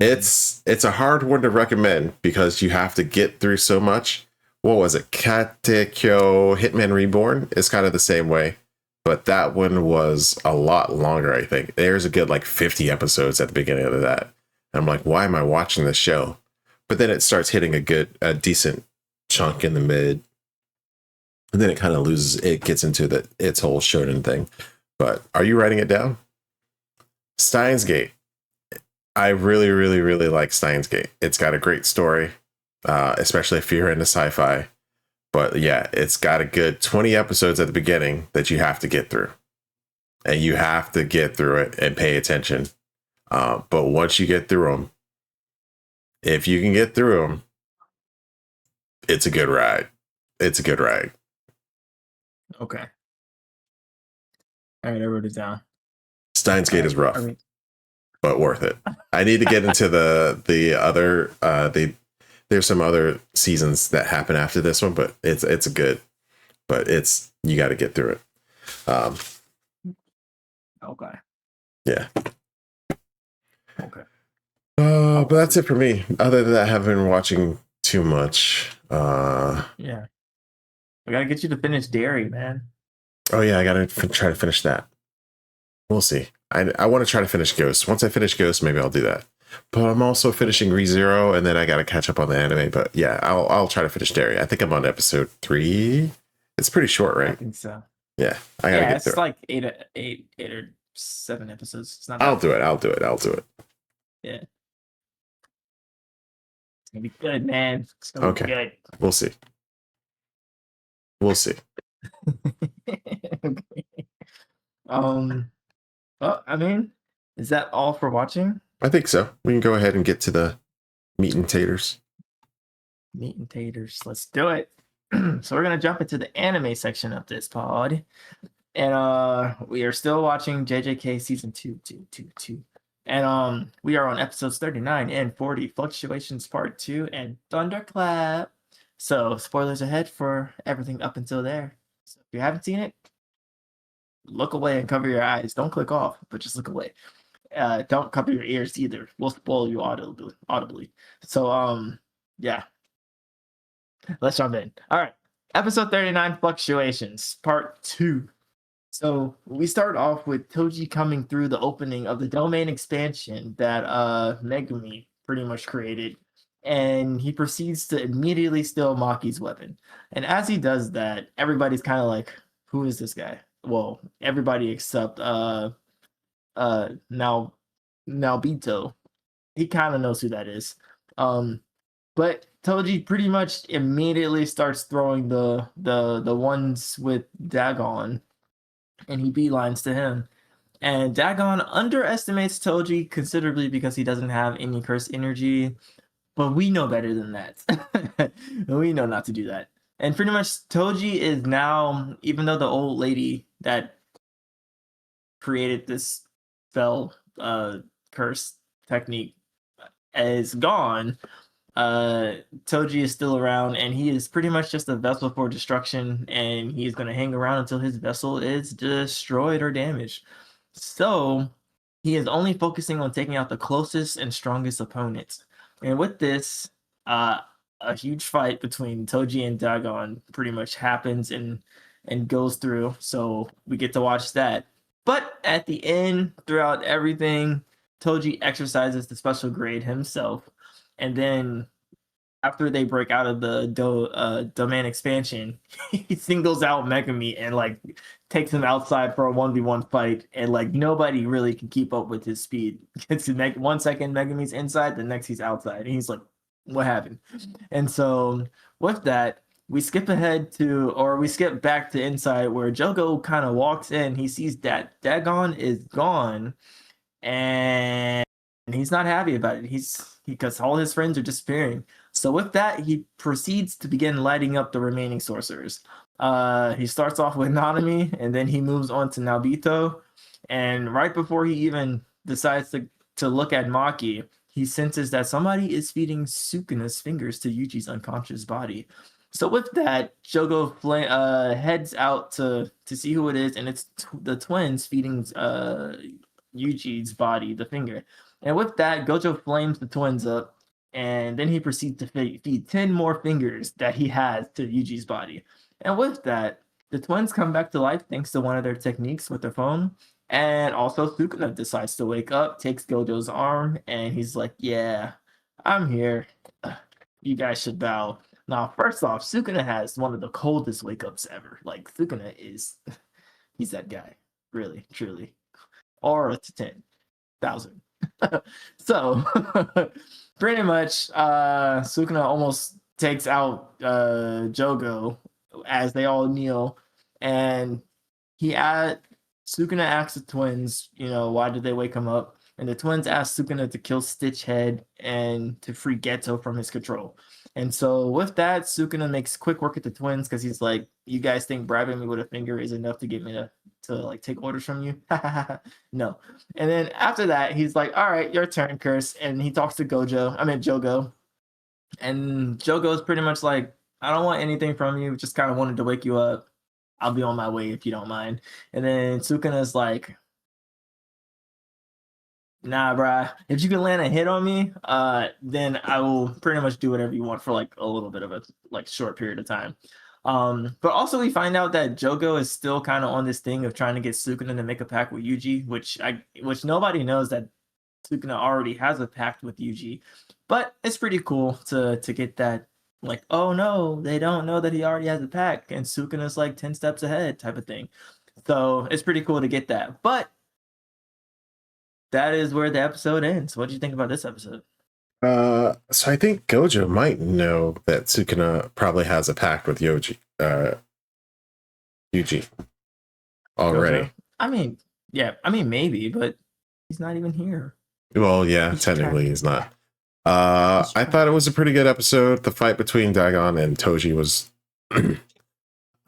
It's a hard one to recommend because you have to get through so much. What was it? Katekyo Hitman Reborn is kind of the same way, but that one was a lot longer, I think. There's a good like 50 episodes at the beginning of that. And I'm like, why am I watching this show? But then it starts hitting a decent chunk in the mid. And then it kind of loses, it gets into its whole shonen thing. But are you writing it down? Steins Gate. I really, really, really like Steins Gate. It's got a great story, especially if you're into sci-fi. But yeah, it's got a good 20 episodes at the beginning that you have to get through. And you have to get through it and pay attention. But once you get through them, if you can get through them, it's a good ride. It's a good ride. Okay. All right, I wrote it down. Steins Gate is rough, but worth it. I need to get into the other there's some other seasons that happen after this one, but it's a good, but you got to get through it. Okay. Yeah. Okay. But that's it for me. Other than that, I haven't been watching too much. Yeah. We gotta get you to finish Dairy, man. Oh yeah, I gotta try to finish that. We'll see. I want to try to finish Ghost. Once I finish Ghost, maybe I'll do that. But I'm also finishing ReZero, and then I gotta catch up on the anime. But yeah, I'll try to finish Dairy. I think I'm on episode 3. It's pretty short, right? I think so. Yeah, I gotta get it's through. Like eight or 7 episodes. It's not that I'll do it. I'll do it. I'll do it. Yeah. It's gonna be good, man. It's gonna Okay. be good. We'll see. We'll see. Okay. Well, I mean, is that all for watching? I think so. We can go ahead and get to the meat and taters. Meat and taters. Let's do it. So we're gonna jump into the anime section of this pod. And we are still watching JJK season 2. And we are on episodes 39 and 40, Fluctuations Part 2 and Thunderclap. So spoilers ahead for everything up until there. So if you haven't seen it, look away and cover your eyes. Don't click off, but just look away. Don't cover your ears either. We'll spoil you audibly. So yeah. Let's jump in. All right. Episode 39, Fluctuations, Part 2. So we start off with Toji coming through the opening of the domain expansion that Megumi pretty much created. And he proceeds to immediately steal Maki's weapon. And as he does that, everybody's kind of like, who is this guy? Well, everybody except Naobito. He kind of knows who that is. But Toji pretty much immediately starts throwing the ones with Dagon, and he beelines to him. And Dagon underestimates Toji considerably because he doesn't have any curse energy, but we know better than that. We know not to do that. And pretty much Toji is now, even though the old lady that created this spell curse technique is gone, Toji is still around, and he is pretty much just a vessel for destruction, and he's going to hang around until his vessel is destroyed or damaged. So he is only focusing on taking out the closest and strongest opponents. And with this, a huge fight between Toji and Dagon pretty much happens and goes through. So we get to watch that. But at the end, throughout everything, Toji exercises the special grade himself. And then after they break out of the domain expansion, he singles out Megumi and like takes him outside for a 1v1 fight. And like nobody really can keep up with his speed. It's 1 second Megumi's inside, the next he's outside. And he's like, what happened? And so with that, we skip back to inside where Jogo kind of walks in. He sees that Dagon is gone, and he's not happy about it. Because all his friends are disappearing. So with that, he proceeds to begin lighting up the remaining sorcerers. He starts off with Nanami, and then he moves on to Naobito. And right before he even decides to look at Maki, he senses that somebody is feeding Sukuna's fingers to Yuji's unconscious body. So with that, Jogo heads out to see who it is, and it's the twins feeding Yuji's body, the finger. And with that, Gojo flames the twins up, and then he proceeds to feed 10 more fingers that he has to Yuji's body. And with that, the twins come back to life thanks to one of their techniques with their phone. And also Sukuna decides to wake up, takes Gojo's arm, and he's like, yeah, I'm here. You guys should bow. Now, first off, Sukuna has one of the coldest wake-ups ever. Like, Sukuna he's that guy. Really, truly. Aura to 10,000. So, pretty much, Sukuna almost takes out Jogo as they all kneel, and Sukuna asks the twins, why did they wake him up? And the twins ask Sukuna to kill Stitch Head and to free Geto from his control. And so with that, Sukuna makes quick work at the twins because he's like, you guys think bribing me with a finger is enough to get me to like take orders from you? No. And then after that, he's like, all right, your turn, Curse. And he talks to Jogo. And Jogo's pretty much like, I don't want anything from you. Just kind of wanted to wake you up. I'll be on my way if you don't mind. And then Sukuna's like, nah, bruh. If you can land a hit on me, then I will pretty much do whatever you want for like a little bit of a like short period of time. But also we find out that Jogo is still kind of on this thing of trying to get Sukuna to make a pact with Yuji, which nobody knows that Sukuna already has a pact with Yuji. But it's pretty cool to get that, like, oh no, they don't know that he already has a pact, and Sukuna's like 10 steps ahead type of thing. So it's pretty cool to get that. But that is where the episode ends. What do you think about this episode? So I think Gojo might know that Sukuna probably has a pact with Yuji already. Gojo? I mean, yeah, maybe, but he's not even here. Well, yeah, He's technically trapped. he's not. He's I thought it was a pretty good episode. The fight between Dagon and Toji was.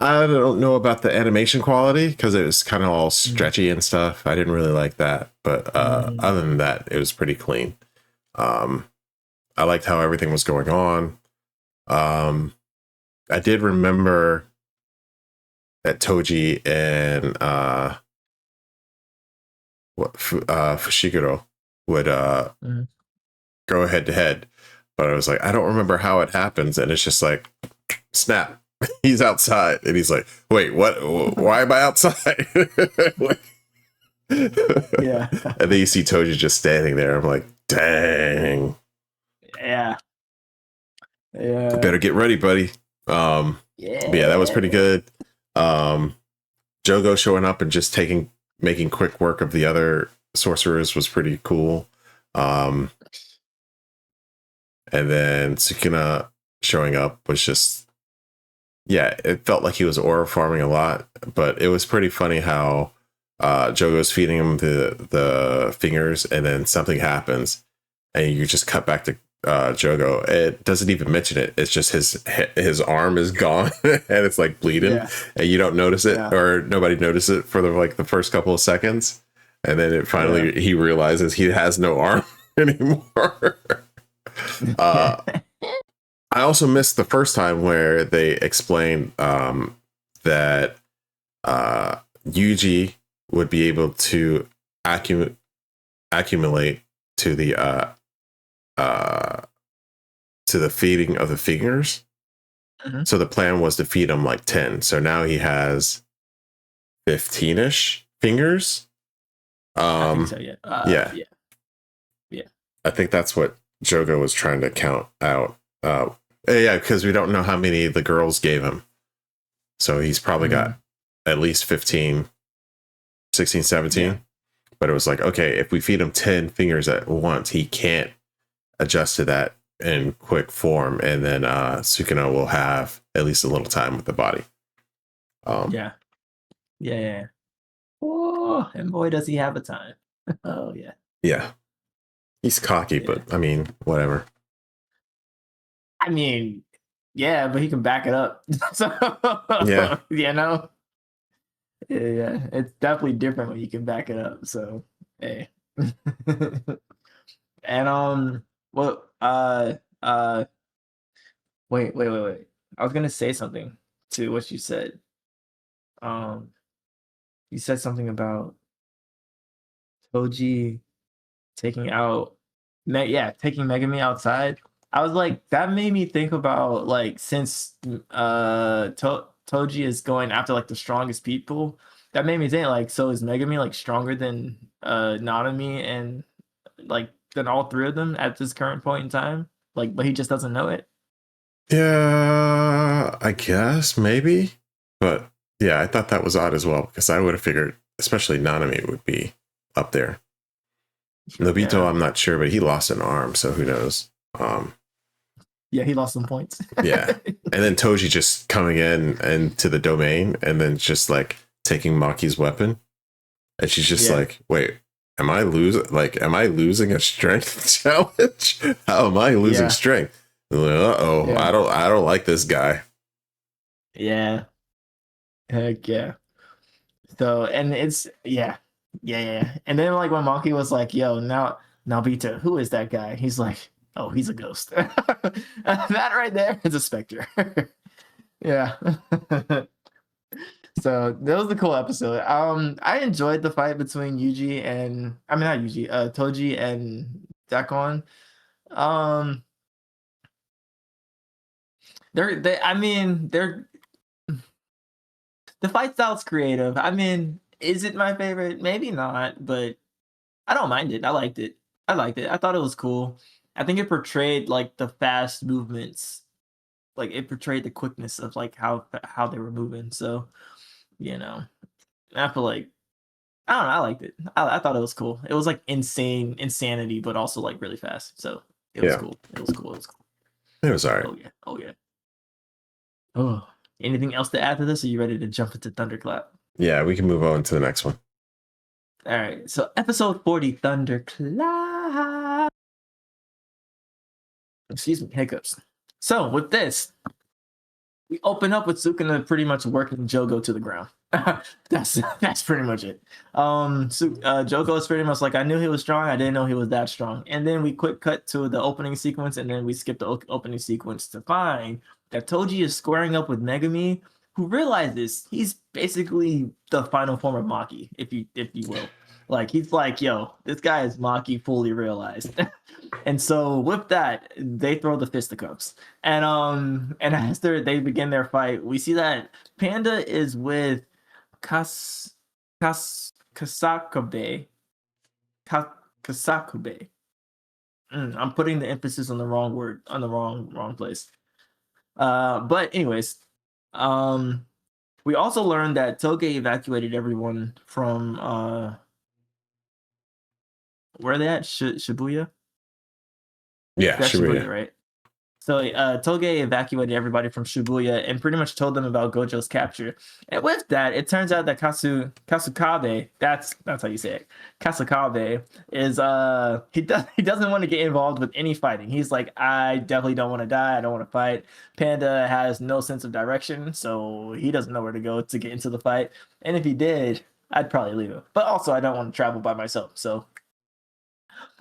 I don't know about the animation quality because it was kind of all stretchy and stuff. I didn't really like that, but other than that, it was pretty clean. I liked how everything was going on. I did remember that Toji and Fushiguro would go head to head, but I was like, I don't remember how it happens, and it's just like, snap, he's outside, and he's like, wait, what? Why am I outside? Yeah. And then you see Toji just standing there. I'm like, dang. Yeah. Yeah. Better get ready, buddy. Yeah. But yeah, that was pretty good. Jogo showing up and just making quick work of the other sorcerers was pretty cool. And then Sukuna showing up was just, yeah, it felt like he was aura farming a lot, but it was pretty funny how Jogo's feeding him the fingers, and then something happens, and you just cut back to Jogo. It doesn't even mention it. It's just his arm is gone and it's like bleeding, and you don't notice it, or nobody noticed it for the first couple of seconds, and then it finally he realizes he has no arm anymore. I also missed the first time where they explained that Yuji would be able to accumulate to the feeding of the fingers. Mm-hmm. So the plan was to feed him like 10. So now he has 15-ish fingers. I think so, yeah. Yeah. I think that's what Jogo was trying to count out. Yeah, because we don't know how many the girls gave him. So he's probably got at least 15, 16, 17. Yeah. But it was like, okay, if we feed him 10 fingers at once, he can't adjust to that in quick form. And then Sukuna will have at least a little time with the body. Yeah. Oh, and boy, does he have a time. Oh, yeah. Yeah. He's cocky, but I mean, whatever. I mean, yeah, but he can back it up. So, yeah. Yeah, it's definitely different when you can back it up. So, hey. And well, wait. I was gonna say something to what you said. You said something about Toji taking Megami outside. I was like, that made me think about, like, since Toji is going after like the strongest people, that made me think, like, so is Megami like stronger than Nanami and like than all three of them at this current point in time? Like, but he just doesn't know it. Yeah, I guess maybe. But yeah, I thought that was odd as well, because I would have figured especially Nanami would be up there. Nobito, I'm not sure, but he lost an arm, so who knows? Yeah, he lost some points. Yeah. And then Toji just coming in and to the domain and then just like taking Maki's weapon. And she's just like, wait, am I losing a strength challenge? How am I losing strength? Uh-oh, I don't like this guy. Yeah. Heck yeah. So, and it's yeah. And then like when Maki was like, yo, now Nobita, who is that guy? He's like, oh, he's a ghost. That right there is a specter. Yeah. So that was a cool episode. I enjoyed the fight between Toji and Dakon. They're the fight style's creative. I mean, is it my favorite? Maybe not, but I don't mind it. I liked it. I thought it was cool. I think it portrayed like the fast movements, like it portrayed the quickness of like how they were moving. So, I feel like I don't know. I liked it. I thought it was cool. It was like insanity, but also like really fast. So it was cool. It was cool. It was cool. It was all right. Oh yeah. Oh yeah. Oh, anything else to add to this? Are you ready to jump into Thunderclap? Yeah, we can move on to the next one. All right. So episode 40, Thunderclap. Excuse me, hiccups. So with this, we open up with Sukuna pretty much working Jogo to the ground. that's pretty much it. Jogo is pretty much like, I knew he was strong, I didn't know he was that strong. And then we quick cut to the opening sequence, and then we skip the opening sequence to find that Toji is squaring up with Megumi, who realizes he's basically the final form of Maki, if you will. Like, he's like, yo, this guy is Maki fully realized. And so with that, they throw the fisticuffs. And as they begin their fight, we see that Panda is with Kasakube. Kasakube. I'm putting the emphasis on the wrong word, on the wrong place. But anyways, we also learned that Toge evacuated everyone from where are they at? Shibuya? Yeah, That's Shibuya, right? So Toge evacuated everybody from Shibuya and pretty much told them about Gojo's capture. And with that, it turns out that Kasukabe, that's how you say it. Kasukabe is he doesn't want to get involved with any fighting. He's like, I definitely don't want to die. I don't want to fight. Panda has no sense of direction, so he doesn't know where to go to get into the fight. And if he did, I'd probably leave him. But also, I don't want to travel by myself, so.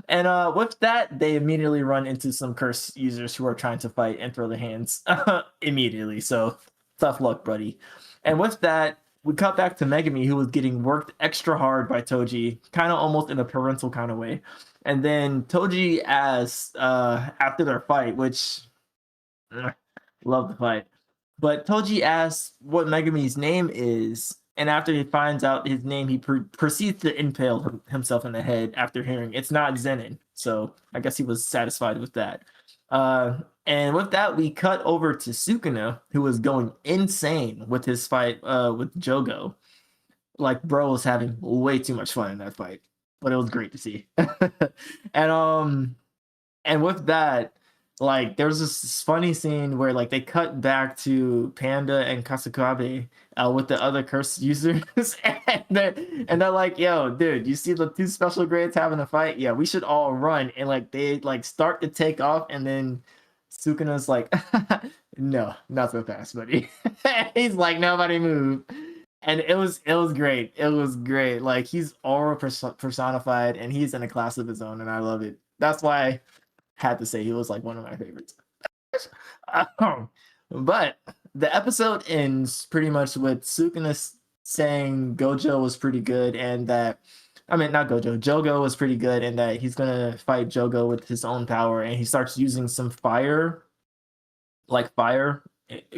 And with that, they immediately run into some curse users who are trying to fight and throw their hands immediately. So tough luck, buddy. And with that, we cut back to Megumi, who was getting worked extra hard by Toji, kind of almost in a parental kind of way. And then Toji asks, after their fight, which love the fight, but Toji asks what Megumi's name is. And after he finds out his name, he proceeds to impale himself in the head after hearing it's not Zenin. So I guess he was satisfied with that. And with that, we cut over to Sukuna, who was going insane with his fight with Jogo. Like, bro was having way too much fun in that fight, but it was great to see. And with that, like, there's this funny scene where like they cut back to Panda and Kasukabe with the other curse users, and they're like, yo, dude, you see the two special grades having a fight? Yeah, we should all run. And like they like start to take off, and then Sukuna's like, no, not so fast, buddy. He's like, nobody move. And it was great. It was great. Like, he's aura personified, and he's in a class of his own, and I love it. That's why I had to say he was like one of my favorites. But the episode ends pretty much with Sukuna saying Gojo was pretty good, and that, I mean, not Gojo, Jogo was pretty good, and that he's gonna fight Jogo with his own power, and he starts using some fire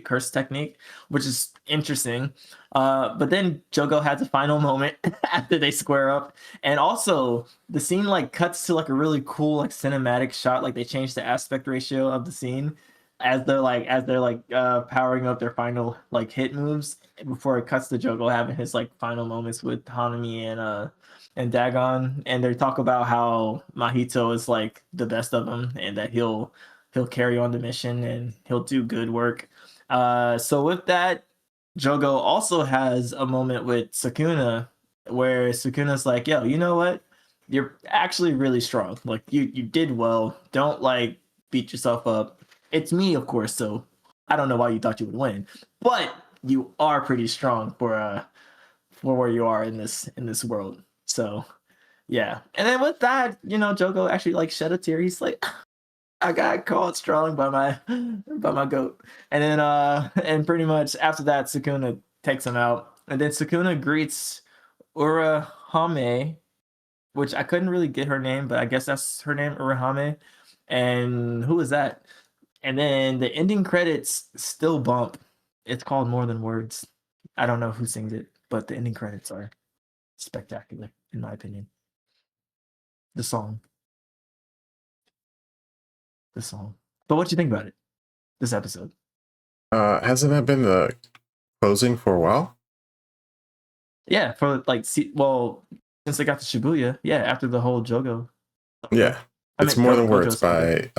curse technique, which is interesting. But then Jogo has a final moment after they square up, and also the scene like cuts to like a really cool like cinematic shot. Like, they changed the aspect ratio of the scene as they're powering up their final like hit moves before it cuts to Jogo having his like final moments with Hanami and Dagon, and they talk about how Mahito is like the best of them, and that he'll carry on the mission and he'll do good work. So with that, Jogo also has a moment with Sukuna where Sukuna's like, yo, you know what? You're actually really strong. Like, you did well. Don't like beat yourself up. It's me, of course, so I don't know why you thought you would win. But you are pretty strong for where you are in this world. So yeah. And then with that, you know, Jogo actually like shed a tear. He's like, I got called strong by my goat. And then and pretty much after that, Sukuna takes him out. And then Sukuna greets Urahame, which I couldn't really get her name, but I guess that's her name, Urahame. And who is that? And then the ending credits still bump. It's called More Than Words. I don't know who sings it, but the ending credits are spectacular, in my opinion. The song. But what do you think about it? This episode? Hasn't that been the closing for a while? Yeah, for like since they got to Shibuya, yeah, after the whole Jogo. Yeah. It's More Than Words by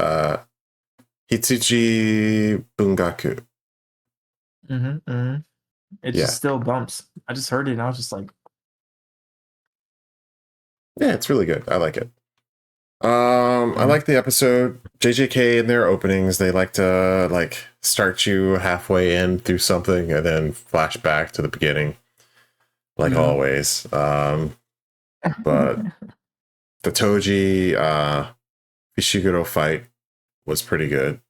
Hitsuji Bungaku. It just still bumps. I just heard it and I was just like, yeah, it's really good. I like it. I like the episode. JJK in their openings, they like to like start you halfway in through something and then flash back to the beginning, like always. But the Toji Fushiguro fight was pretty good.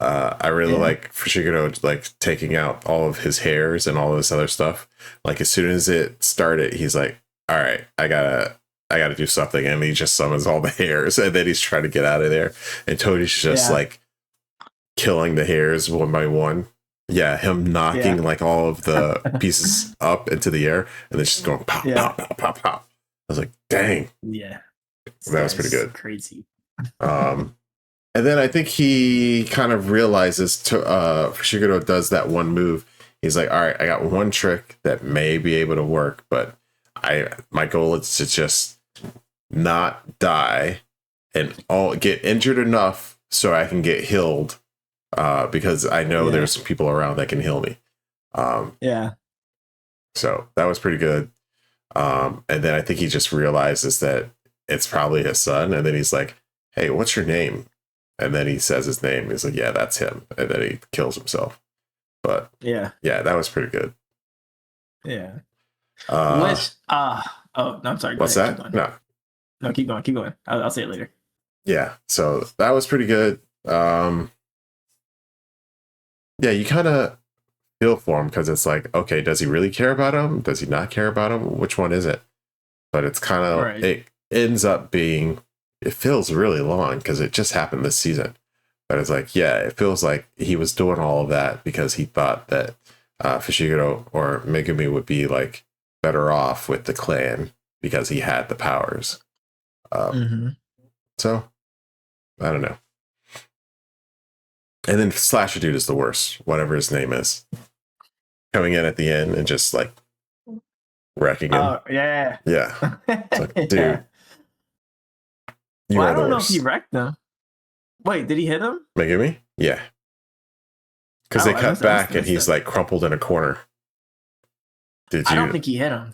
I really like Fushiguro like taking out all of his hairs and all this other stuff. Like as soon as it started, he's like, all right, I gotta do something, and he just summons all the hairs, and then he's trying to get out of there, and Toji's just like killing the hairs one by one. Yeah, him knocking like all of the pieces up into the air, and then just going pop, pop, pop, pop, pop. I was like, dang. Yeah. That was pretty good. Crazy. And then I think he kind of realizes Fushiguro does that one move. He's like, all right, I got one trick that may be able to work, but my goal is to just not die and get injured enough so I can get healed, because I know there's some people around that can heal me. So that was pretty good. And then I think he just realizes that it's probably his son, and then he's like, hey, what's your name? And then he says his name. He's like, yeah, that's him. And then he kills himself. But yeah, that was pretty good. Yeah. Oh, no, I'm sorry. What's that? No, keep going. I'll say it later. Yeah. So that was pretty good. Yeah, you kind of feel for him because it's like, okay, does he really care about him? Does he not care about him? Which one is it? But it's kind of, it ends up being, it feels really long because it just happened this season. But it's like, yeah, it feels like he was doing all of that because he thought that Fushiguro or Megumi would be like better off with the clan because he had the powers. So, I don't know. And then Slasher Dude is the worst, whatever his name is. Coming in at the end and just like wrecking him. Oh, yeah. Yeah. It's like, dude. I don't know if he wrecked him. Wait, did he hit him? Megumi? Yeah. Because they cut back and he's like crumpled in a corner. I don't think he hit him.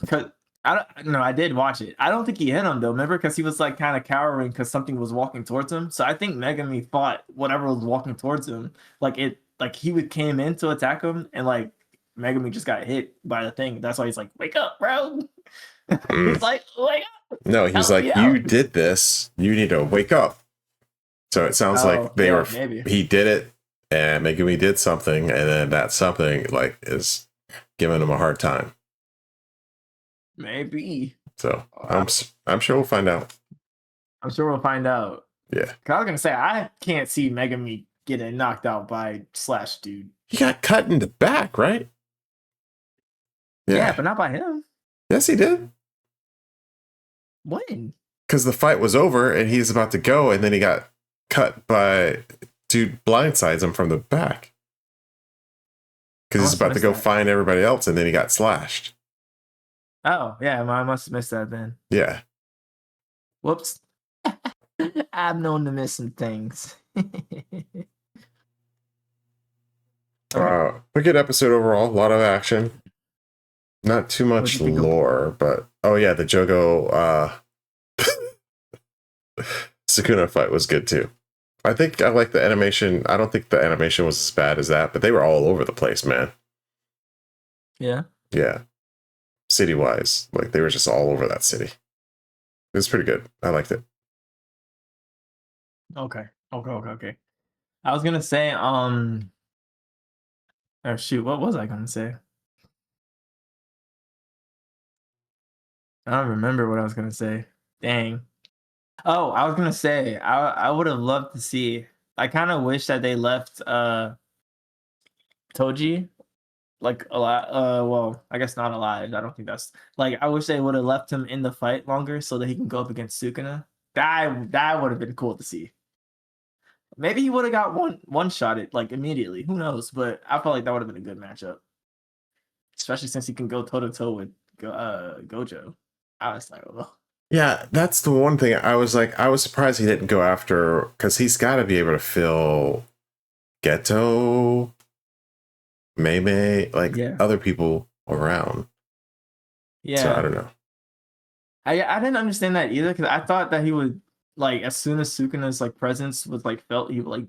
I did watch it. I don't think he hit him though. Remember, because he was like kind of cowering because something was walking towards him. So I think Megumi fought whatever was walking towards him. Like he came in to attack him, and like Megumi just got hit by the thing. That's why he's like, "Wake up, bro!" He's like, "Wake up!" No, he's like, "You did this. You need to wake up." So it sounds like he did it, and Megumi did something, and then that something like is giving him a hard time. Maybe. So I'm sure we'll find out. Yeah. I was gonna say I can't see Megumi getting knocked out by Slash Dude. He got cut in the back, right? Yeah, but not by him. Yes, he did. When? Because the fight was over and he's about to go, and then he got cut by dude blindsides him from the back. Because he's about to go find everybody else, and then he got slashed. Oh, yeah, I must have missed that then. Yeah. Whoops. I'm known to miss some things. A good episode overall. A lot of action. Not too much lore, but the Jogo Sukuna fight was good too. I think I like the animation. I don't think the animation was as bad as that, but they were all over the place, man. Yeah. Yeah. City-wise, like they were just all over that city. It was pretty good. I liked it. Okay. I was gonna say, oh shoot, what was I gonna say? I don't remember what I was gonna say. Dang. Oh, I was gonna say I would have loved to see. I kind of wish that they left Toji like a lot. Well, I guess not alive. I don't think that's like. I wish they would have left him in the fight longer so that he can go up against Sukuna. That would have been cool to see. Maybe he would have got one shot it like immediately. Who knows? But I felt like that would have been a good matchup, especially since he can go toe to toe with Gojo. I was like, oh. Yeah, that's the one thing I was surprised he didn't go after, because he's got to be able to fill Geto, Mei, like other people around. Yeah. So I don't know. I didn't understand that either, because I thought that he would, like, as soon as Sukuna's like presence was like felt, he would like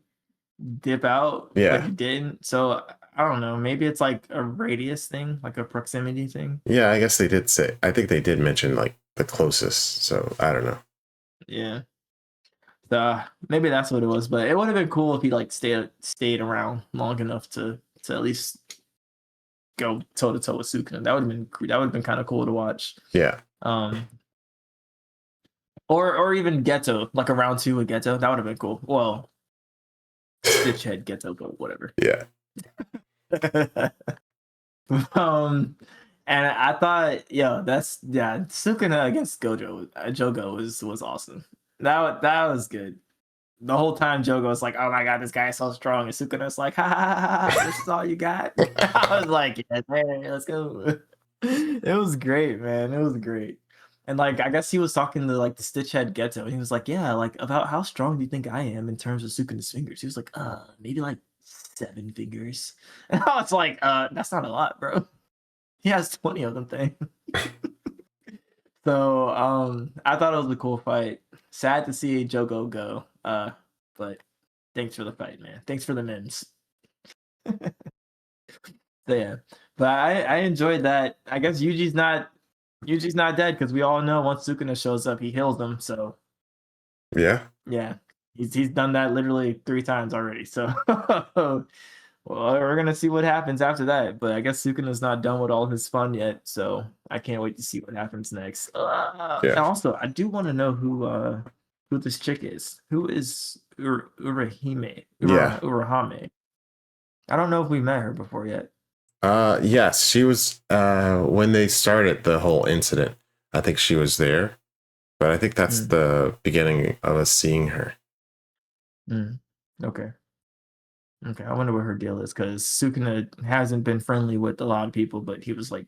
dip out. Yeah. But he didn't. So I don't know. Maybe it's like a radius thing, like a proximity thing. Yeah, I guess they did say. I think they did mention like the closest. So I don't know. Yeah. So maybe that's what it was. But it would have been cool if he like stayed around long enough to at least go toe to toe with Sukuna. That would have been kind of cool to watch. Yeah. Or even Geto, like a round 2 with Geto. That would have been cool. Well, Stitch Head Geto, but whatever. Yeah. And I thought, Sukuna against Jogo was awesome. That was good. The whole time Jogo was like, "Oh my god, this guy is so strong," and Sukuna's like, "Ha ha ha, this is all you got." I was like, "Yeah, hey, let's go." It was great, man. It was great. And like, I guess he was talking to like the Stitch Head Geto, and he was like, "Yeah, like about how strong do you think I am in terms of Sukuna's fingers?" He was like, maybe like 7 fingers." And I was like, that's not a lot, bro. He has 20 of them thing. So I thought it was a cool fight. Sad to see Jogo go. But thanks for the fight, man. Thanks for the memes. So yeah. But I enjoyed that. I guess Yuji's not dead, because we all know once Sukuna shows up, he heals them. So yeah. He's done that literally 3 times already. So well, we're gonna see what happens after that. But I guess Sukuna's not done with all his fun yet, so I can't wait to see what happens next. And also, I do want to know who this chick is. Who is Urahime? Urahame. I don't know if we met her before yet. Yes, she was when they started the whole incident. I think she was there, but I think that's the beginning of us seeing her. Okay, I wonder what her deal is, because Sukuna hasn't been friendly with a lot of people, but he was like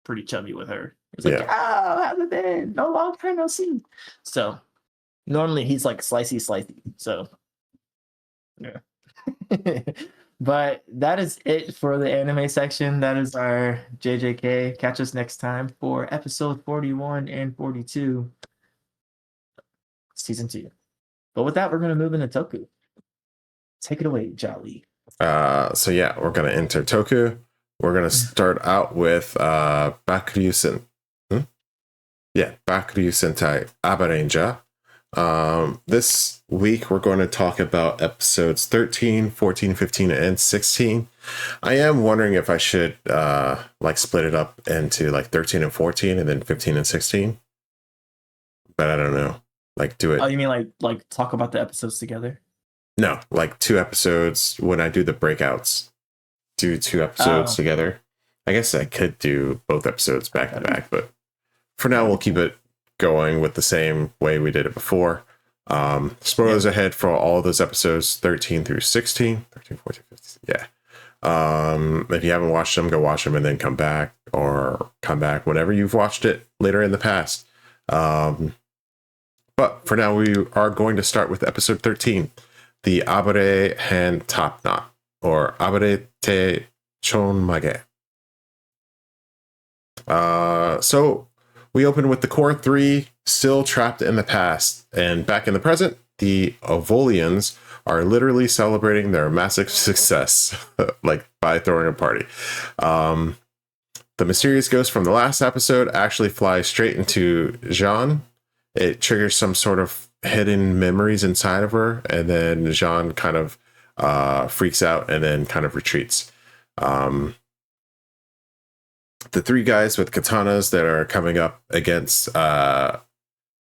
pretty chubby with her. He was like, "Oh, how's it been? No long time no see." So normally he's like slicey. So yeah. But that is it for the anime section. That is our JJK. Catch us next time for episode 41 and 42, season 2. But with that, we're going to move into Toku. Take it away, Jolly. So yeah, we're going to enter Toku. We're going to start out with Bakuryuu Sentai Abaranger. This week we're going to talk about episodes 13, 14, 15, and 16. I am wondering if I should like split it up into like 13 and 14 and then 15 and 16. But I don't know. Like do it. Oh, you mean like talk about the episodes together? No, like 2 episodes when I do the breakouts. Do 2 episodes together. I guess I could do both episodes back to back, but for now we'll keep it going with the same way we did it before. Spoilers ahead for all of those episodes 13 through 16, 13, 14, 15. Yeah. If you haven't watched them, go watch them and then come back whenever you've watched it later in the past. But for now, we are going to start with episode 13, the Abare Hand Top Knot, or Abare Te Chonmage. So we open with the core 3 still trapped in the past, and back in the present, the Ovolians are literally celebrating their massive success, like by throwing a party. The mysterious ghost from the last episode actually flies straight into Jean. It triggers some sort of hidden memories inside of her, and then Jean kind of freaks out and then kind of retreats. The 3 guys with katanas that are coming up against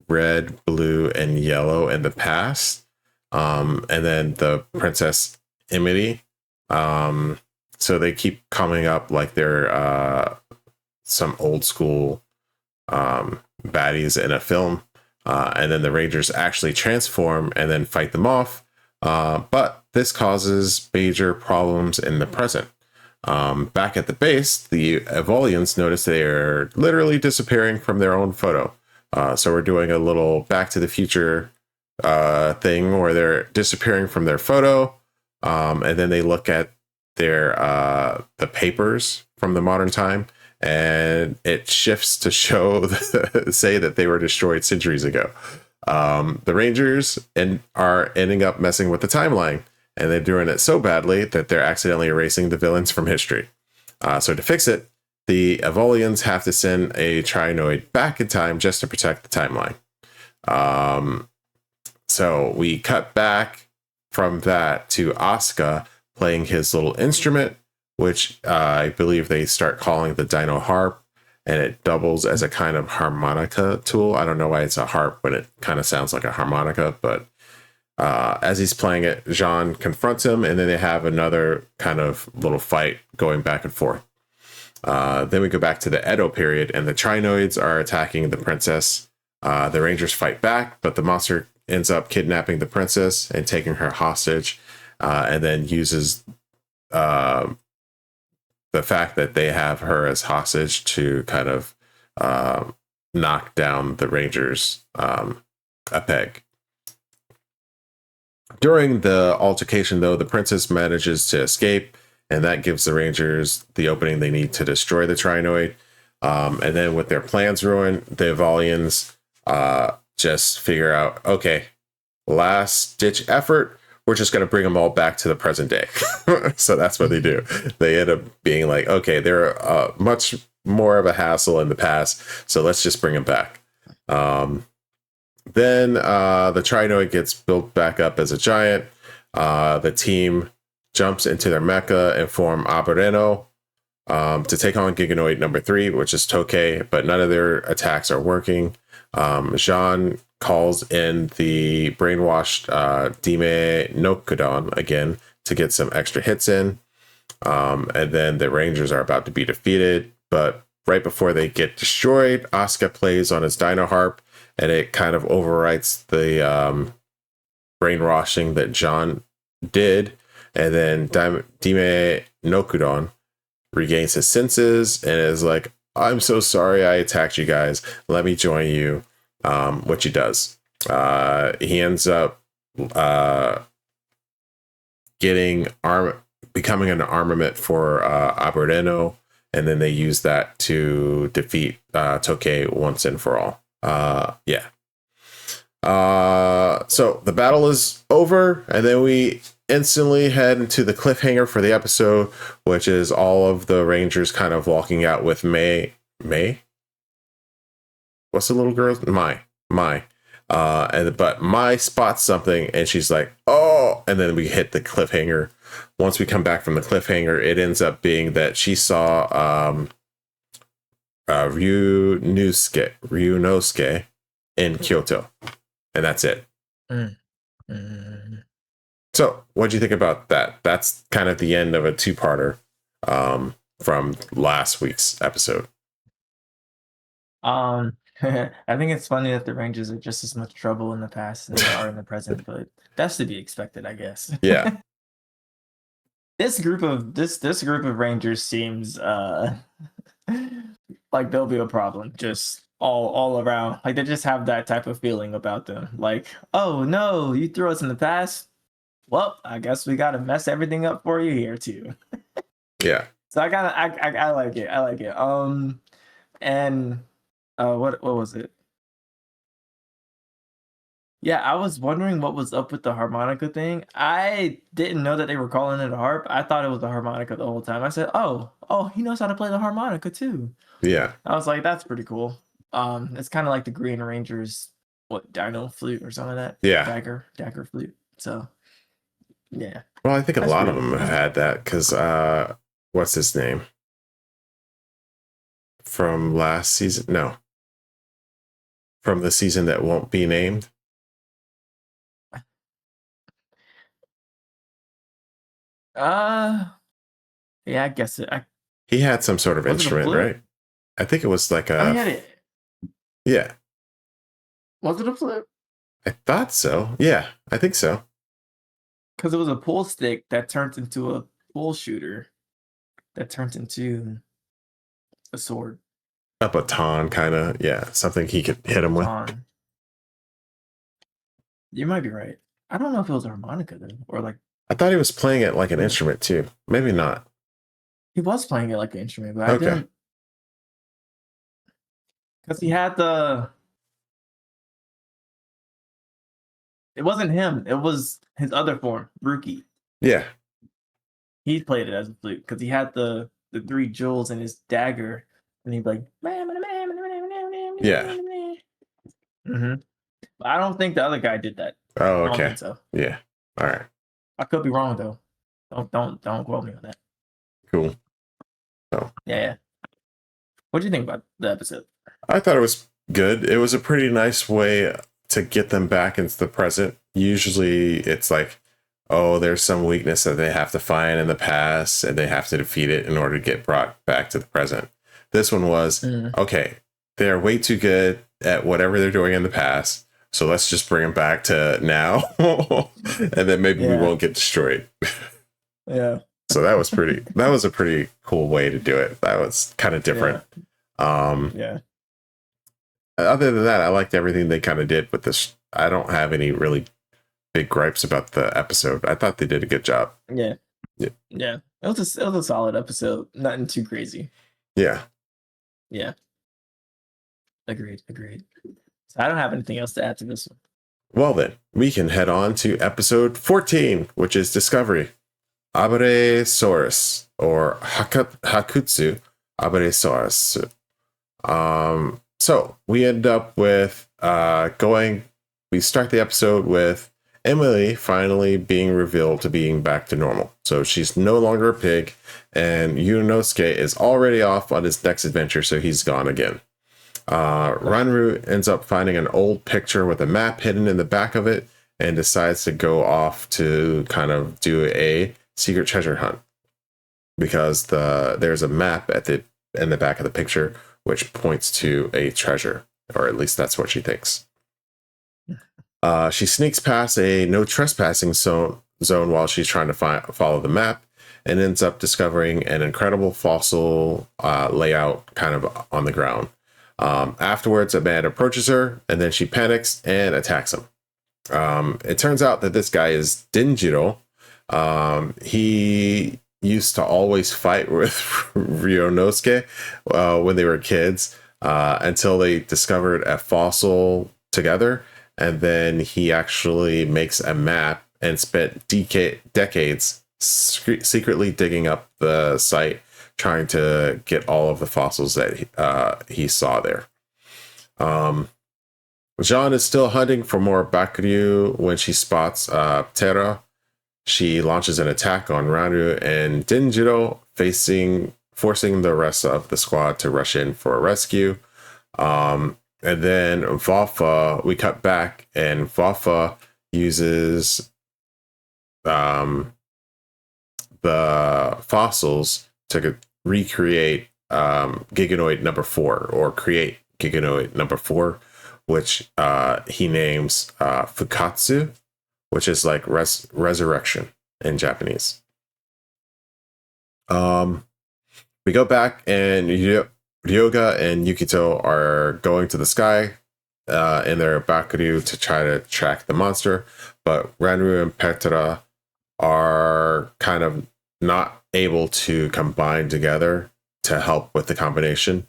red, blue, and yellow in the past, and then the Princess Imity. So they keep coming up like they're some old school baddies in a film, and then the Rangers actually transform and then fight them off. But this causes major problems in the present. Back at the base, the Evolians notice they are literally disappearing from their own photo. So we're doing a little Back to the Future thing where they're disappearing from their photo, and then they look at their the papers from the modern time, and it shifts to show say that they were destroyed centuries ago. The Rangers are ending up messing with the timeline, and they're doing it so badly that they're accidentally erasing the villains from history. So to fix it, the Evolians have to send a Trinoid back in time just to protect the timeline. So we cut back from that to Asuka playing his little instrument, which I believe they start calling the Dino Harp, and it doubles as a kind of harmonica tool. I don't know why it's a harp when it kind of sounds like a harmonica, but as he's playing it, Jean confronts him, and then they have another kind of little fight going back and forth. Then we go back to the Edo period, and the Trinoids are attacking the princess. The Rangers fight back, but the monster ends up kidnapping the princess and taking her hostage, and then uses the fact that they have her as hostage to kind of knock down the Rangers a peg. During the altercation, though, the princess manages to escape, and that gives the Rangers the opening they need to destroy the Trinoid. And then with their plans ruined, the Evolians just figure out, okay, last ditch effort, we're just going to bring them all back to the present day. So that's what they do. They end up being like, okay, they're much more of a hassle in the past, so let's just bring them back. Then the Trinoid gets built back up as a giant. The team jumps into their mecha and form Abaranger to take on Giganoid number 3, which is Tokei, but none of their attacks are working. Jean calls in the brainwashed Dime Nokudon again to get some extra hits in. And then the Rangers are about to be defeated, but right before they get destroyed, Asuka plays on his Dino Harp, and it kind of overwrites the brainwashing that Jean did. And then Dime Nokudon regains his senses and is like, I'm so sorry I attacked you guys. Let me join you. Which he does. He ends up becoming an armament for Abaranger, and then they use that to defeat Tokei once and for all. So the battle is over, and then we instantly head into the cliffhanger for the episode, which is all of the Rangers kind of walking out with May? What's the little girl? Mai. But Mai spots something, and she's like, oh, and then we hit the cliffhanger. Once we come back from the cliffhanger, it ends up being that she saw Ryunosuke in Kyoto, and that's it. So what do you think about that? That's kind of the end of a two-parter from last week's episode. I think it's funny that the Rangers are just as much trouble in the past as they are in the present, but that's to be expected, I guess. Yeah. This group of Rangers seems like they'll be a problem just all around. Like they just have that type of feeling about them. Like, oh no, you threw us in the past. Well, I guess we gotta mess everything up for you here too. Yeah. So I like it. I like it. And what was it? Yeah, I was wondering what was up with the harmonica thing. I didn't know that they were calling it a harp. I thought it was the harmonica the whole time. I said, oh, he knows how to play the harmonica too. Yeah. I was like, that's pretty cool. It's kind of like the Green Ranger's Dino flute or something like that. Yeah. Dagger flute. So yeah. Well, I think a That's lot of pretty them have had that because what's his name? From last season? No. From the season that won't be named. Yeah, I guess it. He had some sort of instrument, right? I think it was like I had it. Yeah. Was it a flute? I thought so. Yeah, I think so. Because it was a pull stick that turned into a pull shooter. that turns into a sword. A baton, kind of. Yeah, something he could hit him with. Baton. You might be right. I don't know if it was a harmonica though, or like I thought he was playing it like an instrument too. Maybe not. he was playing it like an instrument, but I Okay. didn't, because he had the. It wasn't him. It was his other form, Ruki. Yeah. He played it as a flute because he had the 3 jewels in his dagger, and he'd be like, Yeah. But I don't think the other guy did that. Oh, I don't okay. think so. Yeah. All right. I could be wrong though. Don't quote me on that. Cool. Yeah. What do you think about the episode? I thought it was good. It was a pretty nice way to get them back into the present. Usually it's like, oh, there's some weakness that they have to find in the past and they have to defeat it in order to get brought back to the present. This one was, okay, they're way too good at whatever they're doing in the past. So let's just bring them back to now. And then maybe we won't get destroyed. Yeah. So that was a pretty cool way to do it. That was kind of different. Yeah. Other than that, I liked everything they kind of did with this. I don't have any really big gripes about the episode. I thought they did a good job. Yeah. It was a solid episode. Nothing too crazy. Yeah. Agreed. So I don't have anything else to add to this one. Well then, we can head on to episode 14, which is Discovery. Abarasaurus, or Hakutsu Abarasaurus. So we end up with we start the episode with Emily finally being revealed to being back to normal. So she's no longer a pig, and Yunosuke is already off on his next adventure, so he's gone again. Ranru ends up finding an old picture with a map hidden in the back of it and decides to go off to kind of do a secret treasure hunt, because there's a map in the back of the picture which points to a treasure, or at least that's what she thinks. She sneaks past a no trespassing zone while she's trying to follow the map, and ends up discovering an incredible fossil layout kind of on the ground. Afterwards, a man approaches her, and then she panics and attacks him. It turns out that this guy is Denjiro. He used to always fight with Ryunosuke when they were kids, until they discovered a fossil together, and then he actually makes a map and spent decades secretly digging up the site, trying to get all of the fossils that he saw there. Jean is still hunting for more Bakuryuu when she spots Terra. She launches an attack on Ranru and Denjiro, forcing the rest of the squad to rush in for a rescue. And then Vafa, we cut back, and Vafa uses the fossils to recreate Giganoid number 4, or create Giganoid number 4, which he names Fukatsu, which is like resurrection in Japanese. We go back, and Ryoga and Yukito are going to the sky in their Bakuryuu to try to track the monster, but Ranru and Petra are kind of not able to combine together to help with the combination.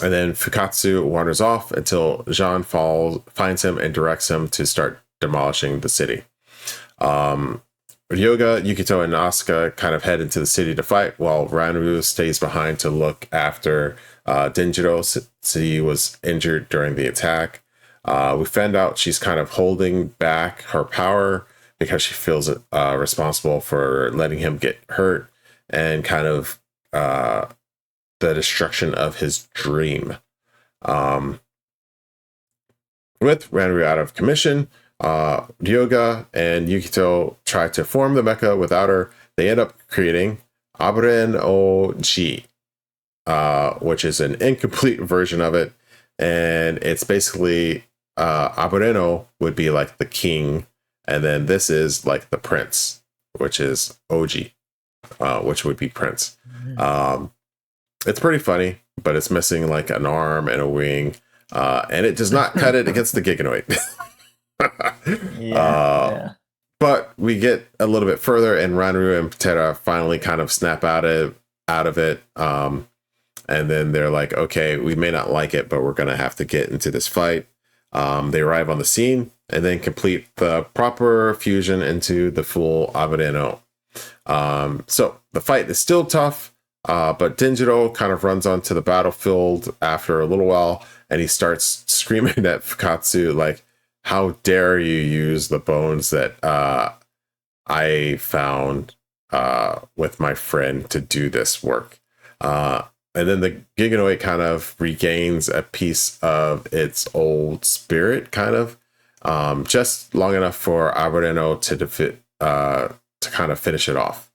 And then Fukatsu wanders off until Jean finds him and directs him to start demolishing the city. Ryoga, Yukito, and Asuka kind of head into the city to fight, while Ranru stays behind to look after Denjiro, since he was injured during the attack. We find out she's kind of holding back her power because she feels responsible for letting him get hurt, and kind of the destruction of his dream. With Ranru out of commission, Ryoga and Yukito try to form the mecha without her. They end up creating Abaranger, which is an incomplete version of it, and it's basically Abareno would be like the king, and then this is like the prince, which is Oji. which would be Prince. It's pretty funny, but it's missing like an arm and a wing, and it does not cut it against the Giganoid. Yeah. But we get a little bit further, and Ranru and Patera finally kind of snap out of it. And then they're like, okay, we may not like it, but we're going to have to get into this fight. They arrive on the scene and then complete the proper fusion into the full Abareno. So the fight is still tough, but Denjiro kind of runs onto the battlefield after a little while, and he starts screaming at Fukatsu, like, how dare you use the bones that I found with my friend to do this work. And then the Giganoid kind of regains a piece of its old spirit, kind of, just long enough for Abareno to kind of finish it off.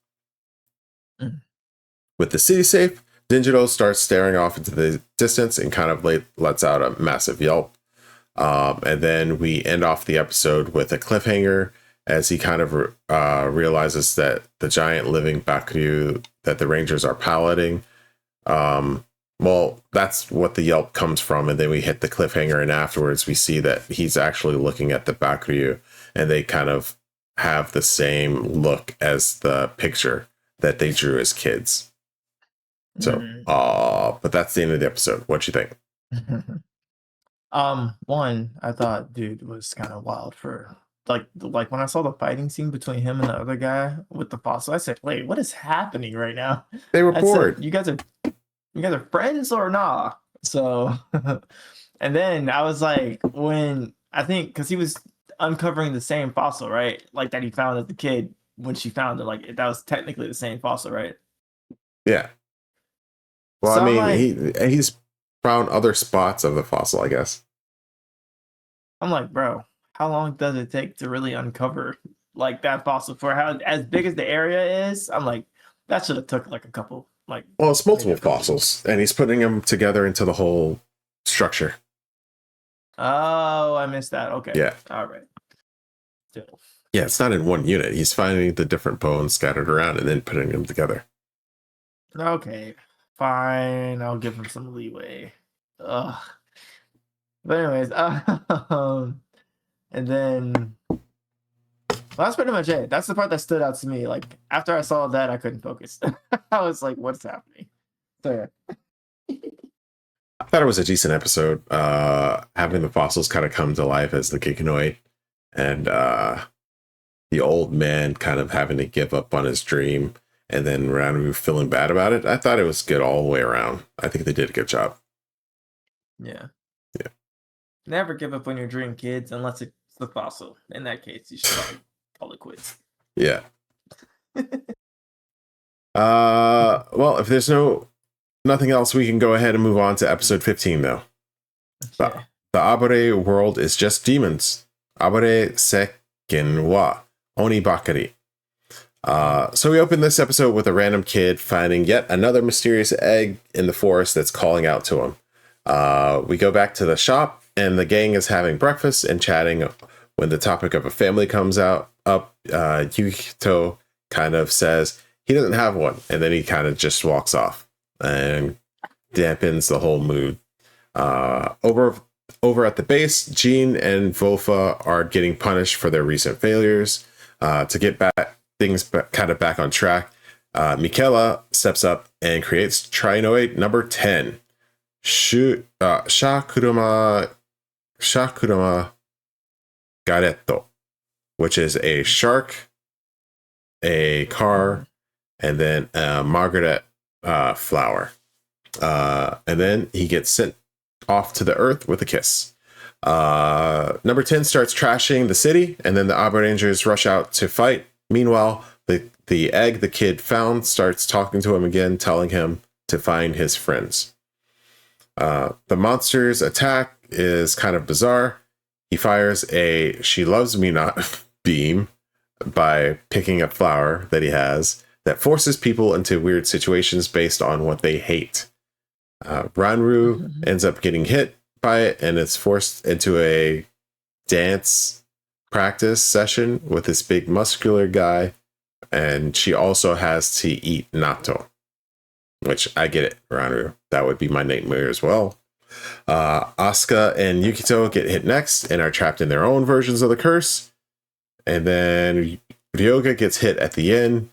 With the city safe, Denjiro starts staring off into the distance and kind of lets out a massive yelp. And then we end off the episode with a cliffhanger as he kind of realizes that the giant living Bakuryuu that the Rangers are piloting, well, that's what the yelp comes from. And then we hit the cliffhanger, and afterwards we see that he's actually looking at the Bakuryuu, and they kind of have the same look as the picture that they drew as kids. So, but that's the end of the episode. What you think? One, I thought dude was kind of wild for like when I saw the fighting scene between him and the other guy with the fossil, I said, wait, what is happening right now? They were bored. You guys are friends or nah? So and then I was like, when I think because he was uncovering the same fossil, right? Like that he found as the kid when she found it, like that was technically the same fossil, right? Yeah. Well, So I mean, like, he's found other spots of the fossil, I guess. I'm like, bro, how long does it take to really uncover like that fossil for how as big as the area is? I'm like, that should have took like a couple, like. Well, it's multiple maybe a couple. fossils, and he's putting them together into the whole structure. Oh, I missed that. Okay. Yeah. All right. Still. Yeah, it's not in one unit. He's finding the different bones scattered around and then putting them together. Okay. Fine. I'll give him some leeway. Ugh. But anyways, and then that's pretty much it. That's the part that stood out to me. Like after I saw that, I couldn't focus. I was like, "What's happening?" So yeah. I thought it was a decent episode. Having the fossils kind of come to life as the Giganoid, and the old man kind of having to give up on his dream, and then Ranru feeling bad about it. I thought it was good all the way around. I think they did a good job. Yeah. Yeah. Never give up on your dream, kids, unless it's the fossil. In that case, you should probably call it quits. Yeah. Well, if there's nothing else, we can go ahead and move on to episode 15, though. Okay. The Abare world is just demons. Abare seken wa oni bakari. So we open this episode with a random kid finding yet another mysterious egg in the forest that's calling out to him. We go back to the shop, and the gang is having breakfast and chatting when the topic of a family comes up. Yukito kind of says he doesn't have one, and then he kind of just walks off and dampens the whole mood. Over at the base, Jean and Volfa are getting punished for their recent failures. To get things kind of back on track, Michaela steps up and creates Trinoid number 10. Shakuruma Garetto, which is a shark, a car, and then a margaret flower. And then he gets sent off to the earth with a kiss. Number 10 starts trashing the city, and then the Abarangers rush out to fight. Meanwhile, the egg the kid found starts talking to him again, telling him to find his friends. The monster's attack is kind of bizarre. He fires a "she loves me not" beam by picking a flower that he has that forces people into weird situations based on what they hate. Ranru ends up getting hit by it and is forced into a dance practice session with this big muscular guy and she also has to eat natto, which I get it, Ranru. That would be my nightmare as well. Asuka and Yukito get hit next and are trapped in their own versions of the curse. And then Ryoga gets hit at the end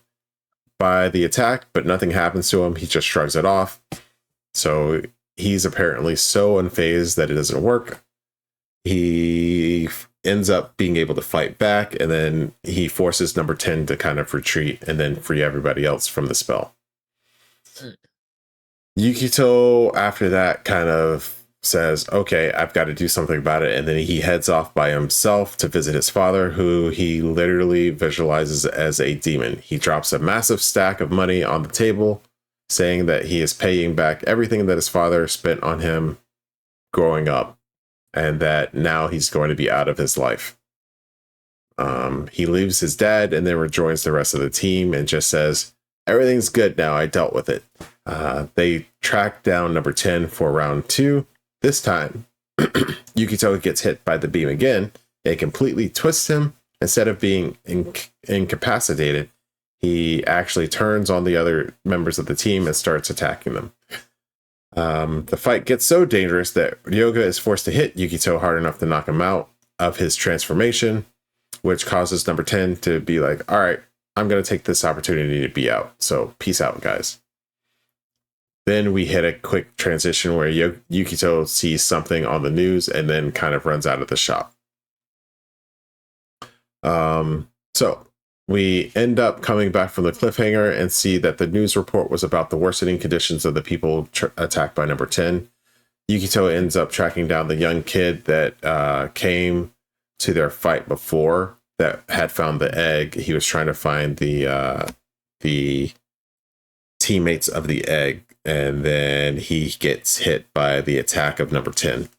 by the attack, but nothing happens to him. He just shrugs it off. So he's apparently so unfazed that it doesn't work. He ends up being able to fight back, and then he forces number 10 to kind of retreat and then free everybody else from the spell. Yukito, after that, kind of says, okay, I've got to do something about it. And then he heads off by himself to visit his father, who he literally visualizes as a demon. He drops a massive stack of money on the table, saying that he is paying back everything that his father spent on him growing up, and that now he's going to be out of his life. He leaves his dad and then rejoins the rest of the team and just says, everything's good now. I dealt with it. They track down number 10 for round 2. This time, Yukito gets hit by the beam again. It completely twists him. Instead of being incapacitated, he actually turns on the other members of the team and starts attacking them. The fight gets so dangerous that Ryoga is forced to hit Yukito hard enough to knock him out of his transformation, which causes number 10 to be like, all right, I'm going to take this opportunity to be out. So peace out, guys. Then we hit a quick transition where Yukito sees something on the news and then kind of runs out of the shop. So we end up coming back from the cliffhanger and see that the news report was about the worsening conditions of the people attacked by number 10. Yukito ends up tracking down the young kid that came to their fight before, that had found the egg. He was trying to find the teammates of the egg, and then he gets hit by the attack of number 10.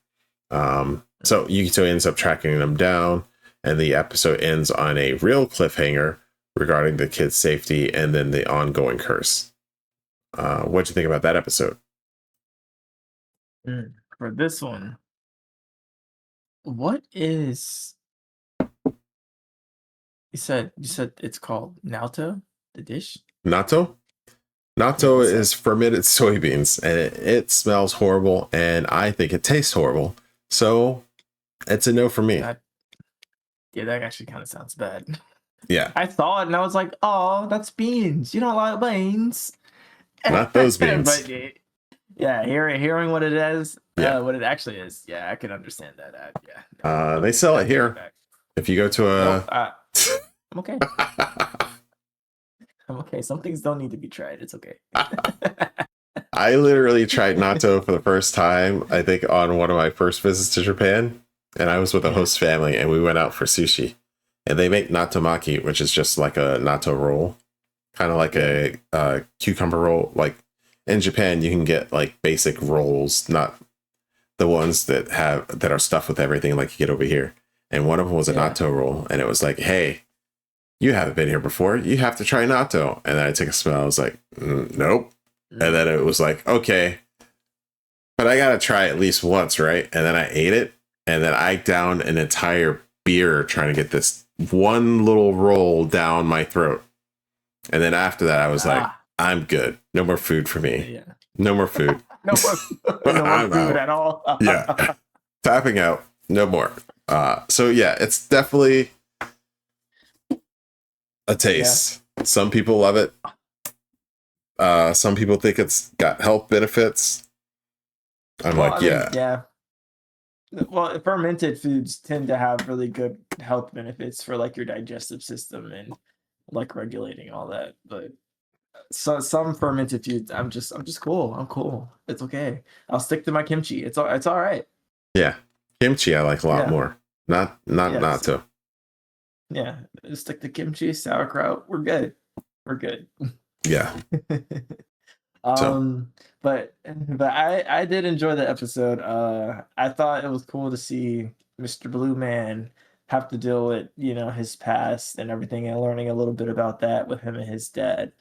So Yukito ends up tracking them down, and the episode ends on a real cliffhanger regarding the kid's safety and then the ongoing curse. What'd you think about that episode? For this one, what is... You said it's called Naoto, the dish? Natto? Natto is fermented soybeans, and it smells horrible, and I think it tastes horrible. So it's a no for me. That actually kind of sounds bad. Yeah. I saw it and I was like, oh, that's beans. You don't like beans. Not those beans. But, yeah, hearing what it is, Yeah. what it actually is. Yeah, I can understand that. They sell it here. If you go to a... I'm okay. I'm okay. Some things don't need to be tried. It's okay. I literally tried natto for the first time, I think, on one of my first visits to Japan. And I was with a host family, and we went out for sushi. And they make nattomaki, which is just like a natto roll. Kind of like a cucumber roll. Like, in Japan, you can get, like, basic rolls, not the ones that are stuffed with everything like you get over here. And one of them was a natto roll. And it was like, hey, you haven't been here before. You have to try natto. And then I took a smell. I was like, nope. And then it was like, okay, but I got to try at least once, right? And then I ate it. And then I downed an entire beer trying to get this one little roll down my throat. And then after that, I was like, I'm good. No more food for me. Yeah. No more food. no more food at all. Yeah. Tapping out. No more. So yeah, it's definitely a taste. Yeah. Some people love it. Some people think it's got health benefits. Yeah. Well, fermented foods tend to have really good health benefits for like your digestive system and like regulating all that. But so some fermented foods, I'm just cool. I'm cool. It's okay. I'll stick to my kimchi. It's all right. Yeah, kimchi I like a lot more. Not natto. Yeah, just stick to kimchi, sauerkraut. We're good. Yeah. But I did enjoy the episode. I thought it was cool to see Mr. Blue Man have to deal with, his past and everything, and learning a little bit about that with him and his dad.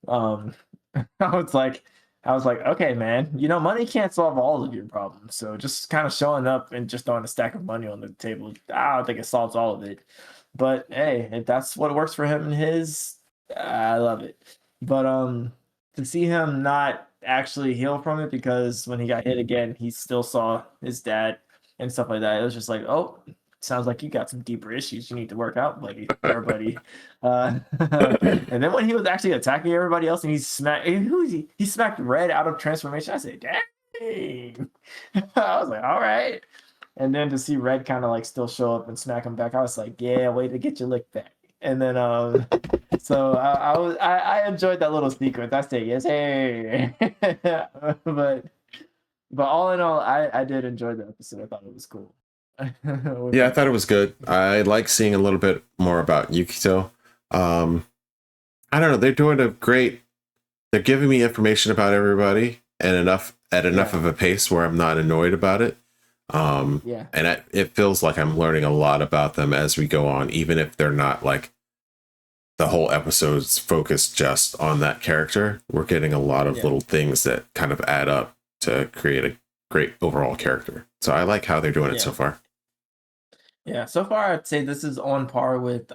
I was like, okay, man, money can't solve all of your problems. So just kind of showing up and just throwing a stack of money on the table, I don't think it solves all of it. But hey, if that's what works for him and his I love it. But to see him not actually heal from it, because when he got hit again, he still saw his dad and stuff like that. It was just like, oh, sounds like you got some deeper issues you need to work out, buddy. And then when he was actually attacking everybody else, and who is he? He smacked Red out of transformation. I said, dang. I was like, all right. And then to see Red kind of like still show up and smack him back, I was like, yeah, way to get your lick back. And then so I enjoyed that little sequence. I say yes, hey. but all in all, I did enjoy the episode. I thought it was cool. Yeah, I thought it was good. I like seeing a little bit more about Yukito. I don't know, they're doing a great, they're giving me information about everybody and enough of a pace where I'm not annoyed about it. And it feels like I'm learning a lot about them as we go on, even if they're not like the whole episode's focused just on that character. We're getting a lot of little things that kind of add up to create a great overall character. So I like how they're doing it so far. Yeah, so far I'd say this is on par with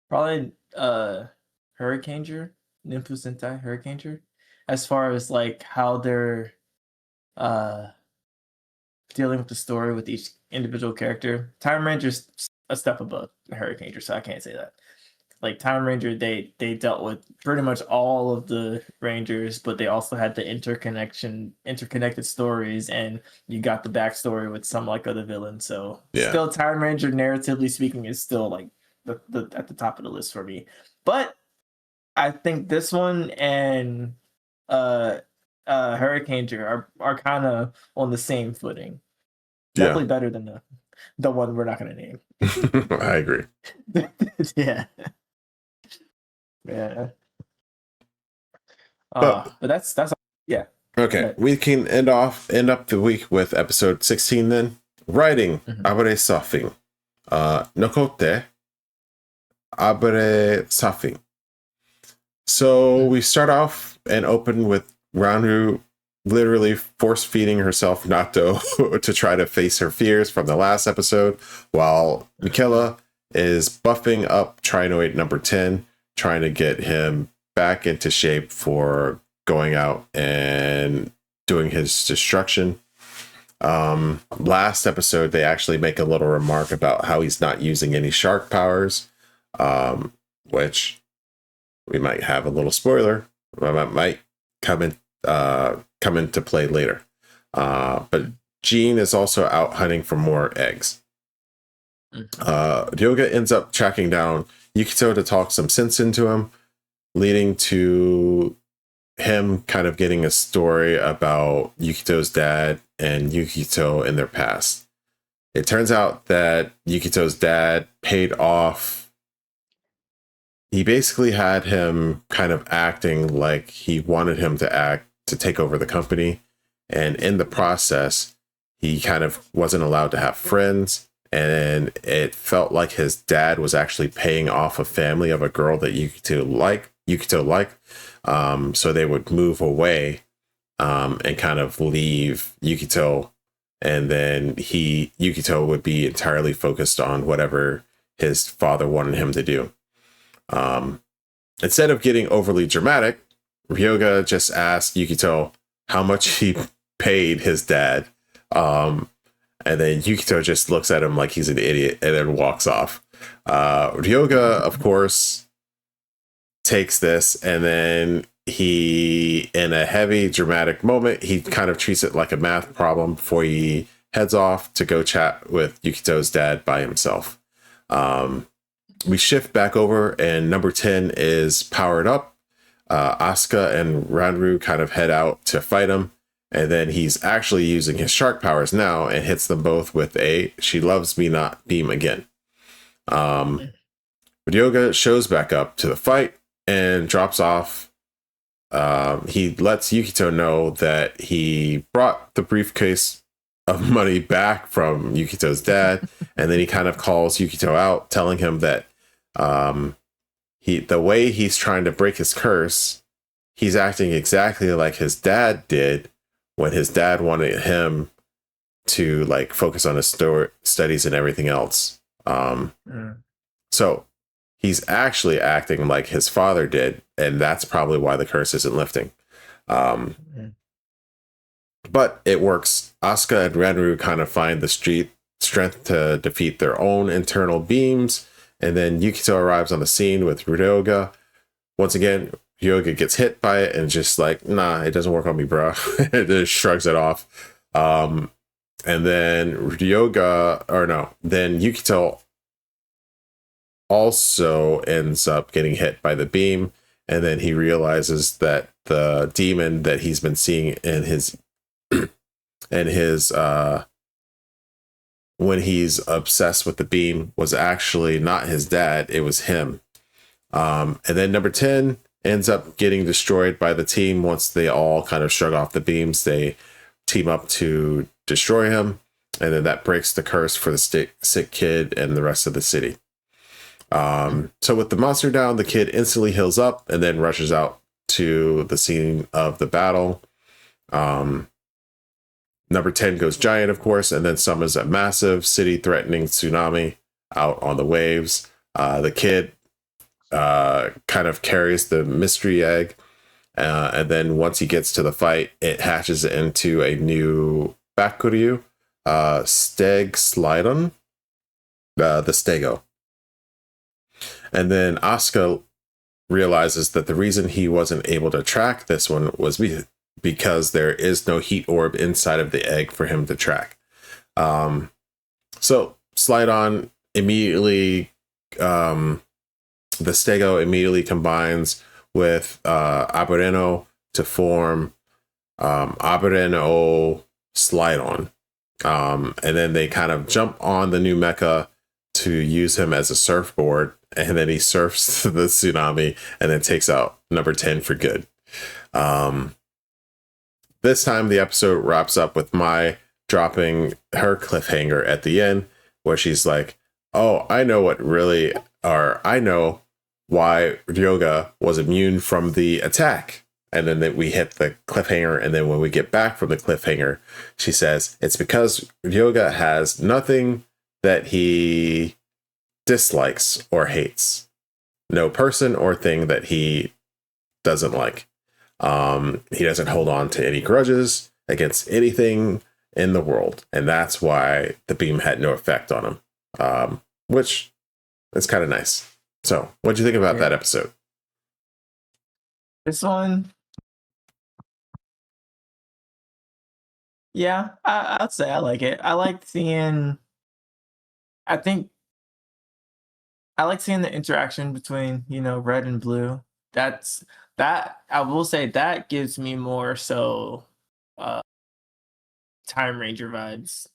probably Hurricaneger, Nympho Sentai Hurricaneger, as far as like how they're dealing with the story with each individual character. Time Ranger's a step above Hurricaneger, so I can't say that. Like Time Ranger, they dealt with pretty much all of the Rangers, but they also had the interconnected stories, and you got the backstory with some like other villains. So still, Time Ranger, narratively speaking, is still like the at the top of the list for me. But I think this one and Hurricaneger are kind of on the same footing. Definitely better than the one we're not going to name. I agree. Yeah. But that's okay. We can end up the week with episode 16 then. Writing Abare Safing. Nokote Abare Safing. So we start off and open with Ranru literally force feeding herself Nato to try to face her fears from the last episode, while Mikela is buffing up Trinoid number 10, trying to get him back into shape for going out and doing his destruction. Last episode, they actually make a little remark about how he's not using any shark powers, which we might have a little spoiler. Might come into play later. But Jean is also out hunting for more eggs. Ryoga ends up tracking down Yukito to talk some sense into him, leading to him kind of getting a story about Yukito's dad and Yukito in their past. It turns out that Yukito's dad paid off. He basically had him kind of acting like he wanted him to act to take over the company. And in the process, he kind of wasn't allowed to have friends. And it felt like his dad was actually paying off a family of a girl that Yukito liked. So they would move away and kind of leave Yukito. And then Yukito would be entirely focused on whatever his father wanted him to do. Instead of getting overly dramatic, Ryoga just asked Yukito how much he paid his dad. And then Yukito just looks at him like he's an idiot and then walks off. Ryoga, of course, takes this, and then he, in a heavy dramatic moment, he kind of treats it like a math problem before he heads off to go chat with Yukito's dad by himself. We shift back over, and number 10 is powered up. Asuka and Ranru kind of head out to fight him, and then he's actually using his shark powers now and hits them both with a "She Loves Me Not" beam again. Ryoga shows back up to the fight and drops off. He lets Yukito know that he brought the briefcase of money back from Yukito's dad, and then he kind of calls Yukito out, telling him that the way he's trying to break his curse, he's acting exactly like his dad did when his dad wanted him to like focus on his studies and everything else. So he's actually acting like his father did, and that's probably why the curse isn't lifting. But it works. Asuka and Renru kind of find the strength to defeat their own internal beams, and then Yukito arrives on the scene with Ryoga. Once again, Ryoga gets hit by it and just like, nah, it doesn't work on me, bro. It just shrugs it off. And then then Yukito also ends up getting hit by the beam, and then he realizes that the demon that he's been seeing in his when he's obsessed with the beam was actually not his dad, it was him. And then number 10 ends up getting destroyed by the team. Once they all kind of shrug off the beams, they team up to destroy him, and then that breaks the curse for the sick kid and the rest of the city. So with the monster down, the kid instantly heals up and then rushes out to the scene of the battle. Number 10 goes giant, of course, and then summons a massive city-threatening tsunami out on the waves. The kid kind of carries the mystery egg, and then once he gets to the fight, it hatches into a new Bakuryuu, Steg Slidon, the Stego. And then Asuka realizes that the reason he wasn't able to track this one was because there is no heat orb inside of the egg for him to track. So Slidon immediately, the Stego immediately combines with Abaranger to form Abaranger Slidon. And then they kind of jump on the new mecha to use him as a surfboard, and then he surfs the tsunami and then takes out number 10 for good. This time the episode wraps up with Mai dropping her cliffhanger at the end, where she's like, oh, I know why Ryoga was immune from the attack. And then we hit the cliffhanger, and then when we get back from the cliffhanger, she says it's because Ryoga has nothing that he dislikes or hates. No person or thing that he doesn't like. He doesn't hold on to any grudges against anything in the world. And that's why the beam had no effect on him, which is kind of nice. So what'd you think about that episode? This one, yeah, I'd say I like it. I like seeing the interaction between, red and blue. That I will say that gives me more so Time Ranger vibes,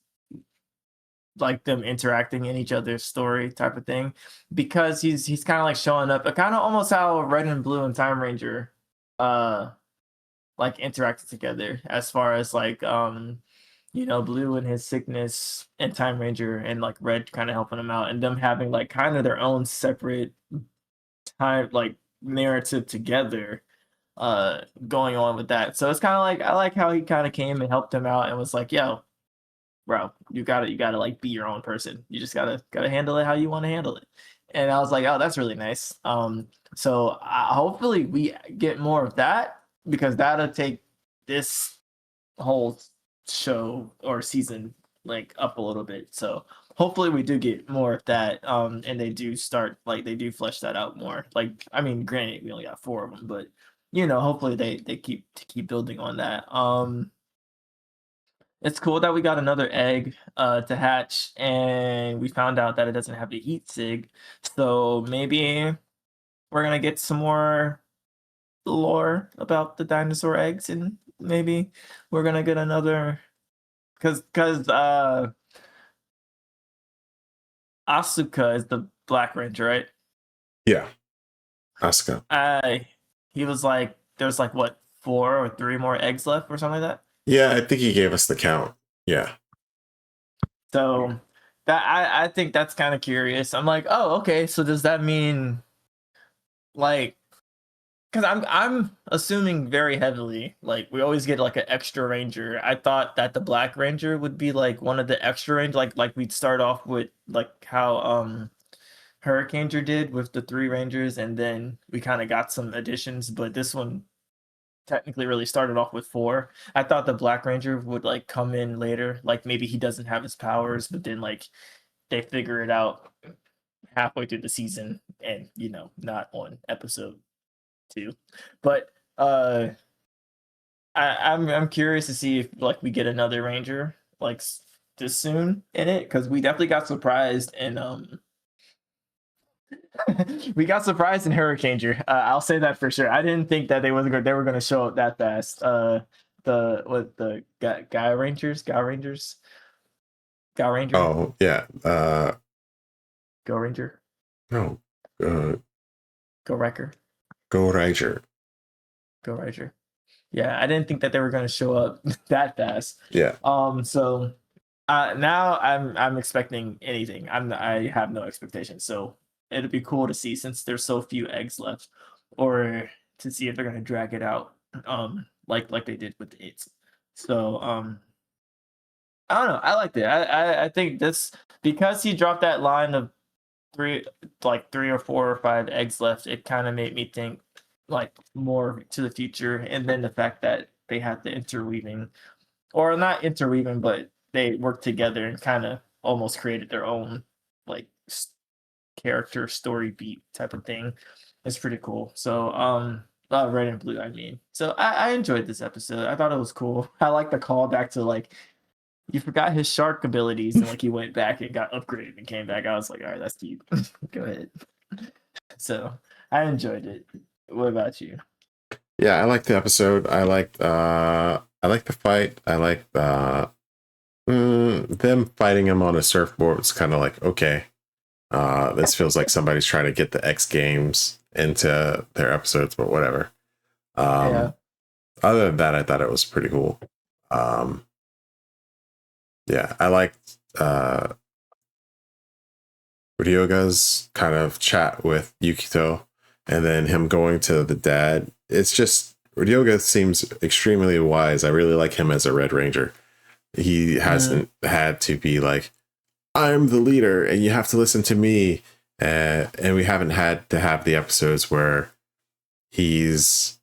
like them interacting in each other's story type of thing, because he's kind of like showing up, kind of almost how Red and Blue and Time Ranger like interacted together, as far as like Blue and his sickness and Time Ranger and like Red kind of helping him out, and them having like kind of their own separate time like narrative together going on with that. So it's kind of like, I like how he kind of came and helped him out and was like, yo, bro, you gotta like be your own person. You just gotta handle it how you want to handle it. And I was like, oh, that's really nice. So hopefully we get more of that, because that'll take this whole show or season like up a little bit. So hopefully we do get more of that, and they do flesh that out more. Like, I mean, granted, we only got 4 of them, but hopefully they keep building on that. It's cool that we got another egg to hatch, and we found out that it doesn't have the heat sig. So maybe we're gonna get some more lore about the dinosaur eggs, and maybe we're gonna get another, because Asuka is the Black Ranger, right? Yeah, Asuka. He was like, there's like what, 4 or 3 more eggs left or something like that. Yeah, I think he gave us the count. Yeah. So that I think that's kind of curious. I'm like, oh, okay. So does that mean, like, because I'm assuming very heavily, like, we always get like an extra ranger. I thought that the Black Ranger would be like one of the extra ranger, like we'd start off with like how Hurricaneer did with the 3 Rangers, and then we kind of got some additions, but this one technically really started off with 4. I thought the Black Ranger would like come in later, like maybe he doesn't have his powers, but then like they figure it out halfway through the season, and not on episode 2. But I'm curious to see if like we get another Ranger like this soon in it, because we definitely got surprised in we got surprised in Hurricaneer. I'll say that for sure. I didn't think that they were going to show up that fast. The Guy Rangers. Oh yeah. Go Ranger. No. Go Wrecker. Go Rider. Go Ranger. Yeah, I didn't think that they were going to show up that fast. Yeah. So now I'm expecting anything. I have no expectations. So it'd be cool to see, since there's so few eggs left, or to see if they're going to drag it out, like they did with the 8s. So I don't know. I liked it. I think this, because he dropped that line of 3 or 4 or 5 eggs left, it kind of made me think like more to the future. And then the fact that they had the interweaving, or not interweaving, but they worked together and kind of almost created their own like character story beat type of thing. It's pretty cool. So red and blue, I mean. So I enjoyed this episode. I thought it was cool. I like the callback to like, you forgot his shark abilities, and like he went back and got upgraded and came back. I was like, all right, that's cute. Go ahead. So I enjoyed it. What about you? Yeah, I liked the episode. I liked the fight. I liked them fighting him on a surfboard. It's kind of like, okay, this feels like somebody's trying to get the X Games into their episodes, but whatever. Yeah. Other than that, I thought it was pretty cool. Yeah, I liked Ryoga's kind of chat with Yukito, and then him going to the dad. It's just, Ryoga seems extremely wise. I really like him as a Red Ranger. He hasn't had to be like, I'm the leader and you have to listen to me. And we haven't had to have the episodes where he's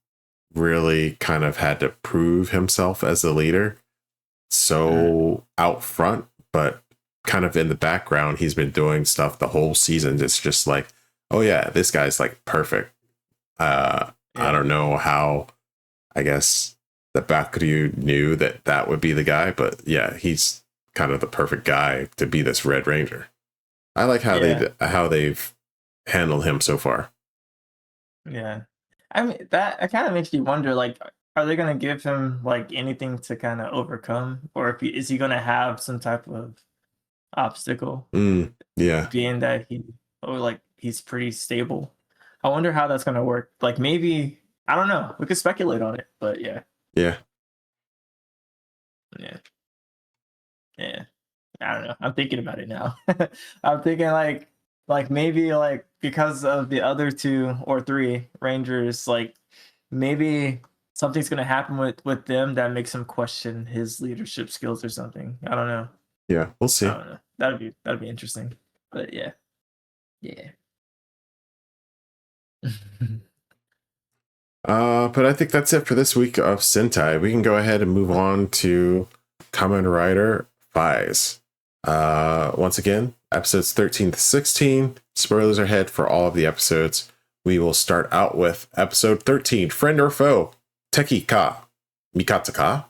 really kind of had to prove himself as the leader. So out front, but kind of in the background, he's been doing stuff the whole season. It's just like, oh yeah, this guy's like perfect. I don't know how, I guess the Bakuryuu knew that would be the guy, but yeah, he's kind of the perfect guy to be this Red Ranger. I like how they've handled him so far. Yeah. I mean, that it kind of makes you wonder, like, are they going to give him like anything to kind of overcome, or is he going to have some type of obstacle? Yeah. Being that he's pretty stable. I wonder how that's going to work. Like, maybe, I don't know. We could speculate on it, but yeah. Yeah. I don't know. I'm thinking about it now. I'm thinking like maybe like because of the other 2 or 3 Rangers, like maybe something's gonna happen with them that makes him question his leadership skills or something. I don't know. Yeah, we'll see. I don't know. That'd be interesting. But yeah. But I think that's it for this week of Sentai. We can go ahead and move on to Kamen Rider Faiz. Once again, episodes 13 to 16. Spoilers ahead for all of the episodes. We will start out with episode 13, Friend or Foe, Teki Ka, Mikata Ka.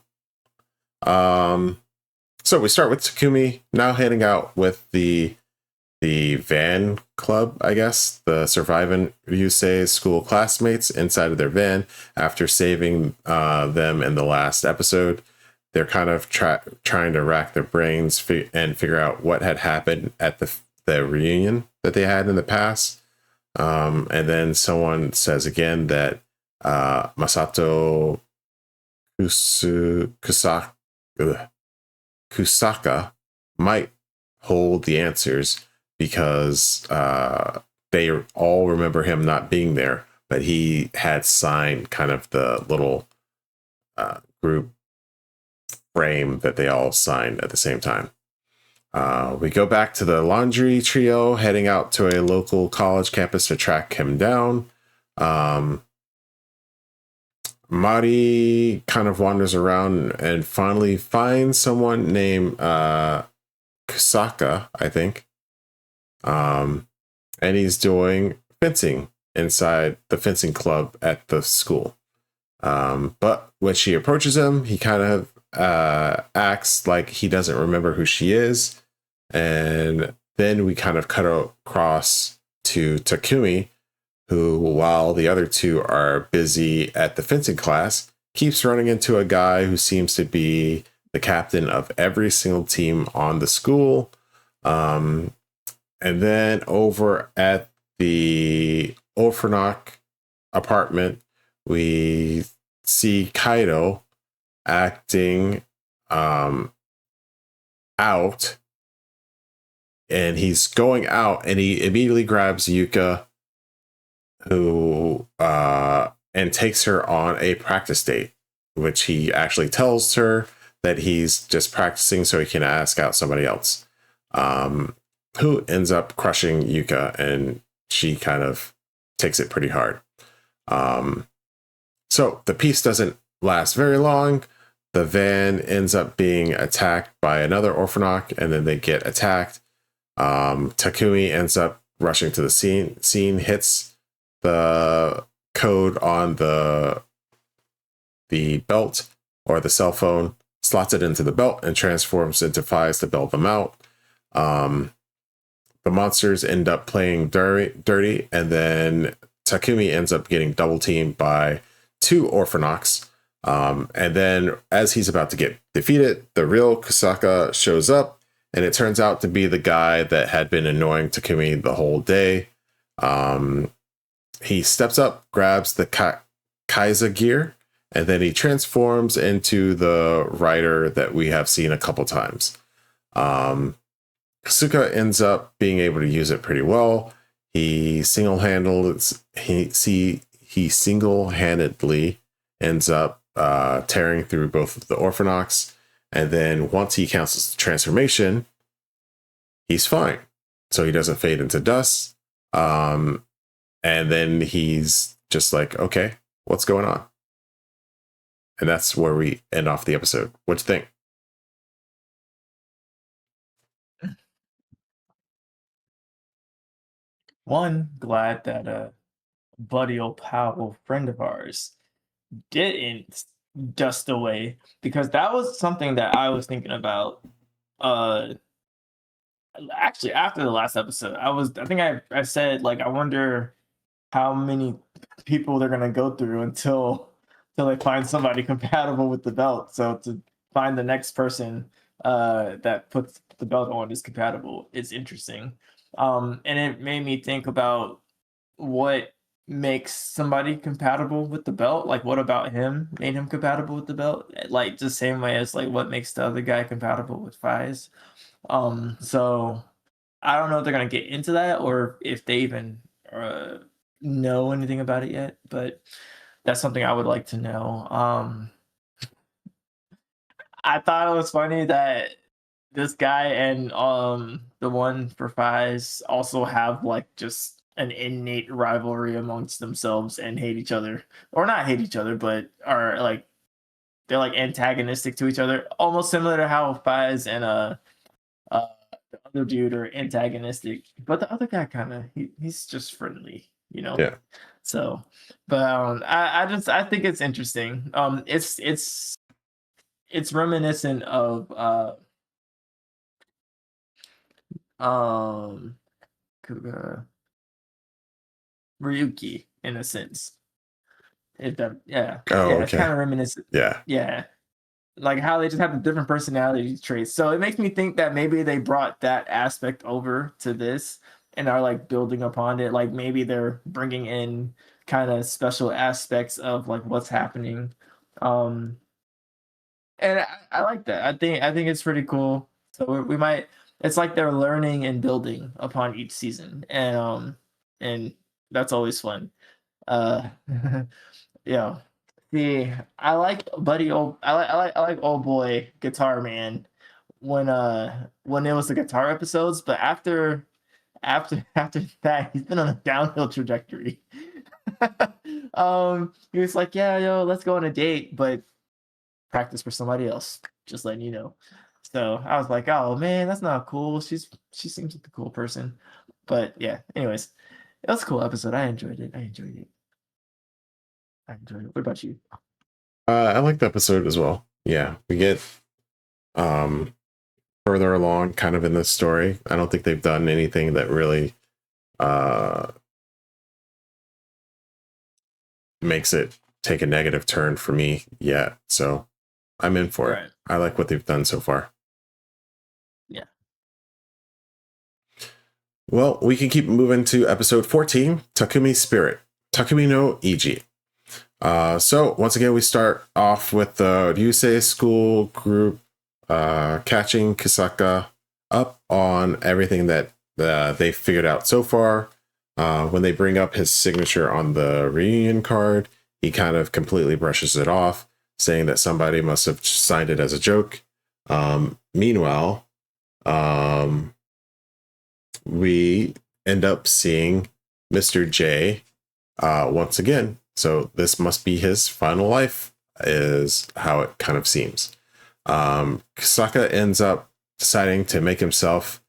So we start with Takumi now heading out with the van club, I guess, the surviving Ryusei's school classmates inside of their van after saving them in the last episode. They're kind of trying to rack their brains and figure out what had happened at the reunion that they had in the past. And then someone says again that Masato Kusaka might hold the answers because they all remember him not being there, but he had signed kind of the little group frame that they all signed at the same time. We go back to the laundry trio heading out to a local college campus to track him down. Mari kind of wanders around and finally finds someone named Kusaka, I think. And he's doing fencing inside the fencing club at the school. But when she approaches him, he kind of acts like he doesn't remember who she is. And then we kind of cut across to Takumi, who, while the other two are busy at the fencing class, keeps running into a guy who seems to be the captain of every single team on the school. And then over at the Orphanok apartment, we see Kaido acting out, and he's going out, and he immediately grabs Yuka, who and takes her on a practice date, which he actually tells her that he's just practicing so he can ask out somebody else, who ends up crushing Yuka, and she kind of takes it pretty hard. So the piece doesn't last very long. The van ends up being attacked by another Orphanok, and then they get attacked. Takumi ends up rushing to the scene, hits the code on the belt or the cell phone, slots it into the belt, and transforms into Faiz to bail them out. The monsters end up playing dirty, and then Takumi ends up getting double teamed by two Orphanoks. And then as he's about to get defeated, the real Kusaka shows up, and it turns out to be the guy that had been annoying Takumi the whole day. He steps up, grabs the Kaiza gear, and then he transforms into the rider that we have seen a couple times. Kasuka ends up being able to use it pretty well. He single-handedly ends up tearing through both of the Orphanoks, and then once he cancels the transformation, he's fine. So he doesn't fade into dust. And then he's just like, okay, what's going on? And that's where we end off the episode. What do you think? One, glad that buddy old pal friend of ours didn't dust away, because that was something that I was thinking about. Actually, after the last episode, I think I said, like, I wonder how many people they're gonna go through until they find somebody compatible with the belt. So to find the next person that puts the belt on is compatible is interesting. And it made me think about what makes somebody compatible with the belt. Like, what about him made him compatible with the belt? Like, the same way as, like, what makes the other guy compatible with Faiz. So I don't know if they're gonna get into that or if they even know anything about it yet, but that's something I would like to know. I thought it was funny that this guy and the one for Faiz also have, like, just an innate rivalry amongst themselves and hate each other, or not hate each other, but are like, they're like antagonistic to each other, almost similar to how Faiz and the other dude are antagonistic, but the other guy kind of he's just friendly, you know. Yeah. So, but I think it's interesting. It's reminiscent of Ryuki in a sense. If that, yeah, Oh, yeah, okay. it's kind of reminiscent. Yeah. Yeah, like how they just have the different personality traits. So it makes me think that maybe they brought that aspect over to this and are, like, building upon it. Like, maybe they're bringing in kind of special aspects of, like, what's happening. And I like that. I think it's pretty cool. So we might. It's like they're learning and building upon each season, and that's always fun. Uh, yeah. See, I like old boy Guitar Man when it was the guitar episodes, but after that, he's been on a downhill trajectory. He was like, yeah, yo, let's go on a date, but practice for somebody else. Just letting you know. So I was like, oh man, that's not cool. She seems like a cool person. But yeah, anyways, it was a cool episode. I enjoyed it. What about you? I like the episode as well. Yeah, we get further along kind of in this story. I don't think they've done anything that really makes it take a negative turn for me yet. So I'm in for it. I like what they've done so far. Yeah. Well, we can keep moving to episode 14, Takumi's Spirit, Takumi no Iji. So once again, we start off with the Ryusei school group catching Kusaka up on everything that they figured out so far. When they bring up his signature on the reunion card, he kind of completely brushes it off, saying that somebody must have signed it as a joke. Meanwhile, we end up seeing Mr. J once again. So this must be his final life, is how it kind of seems. Kusaka ends up deciding to make himself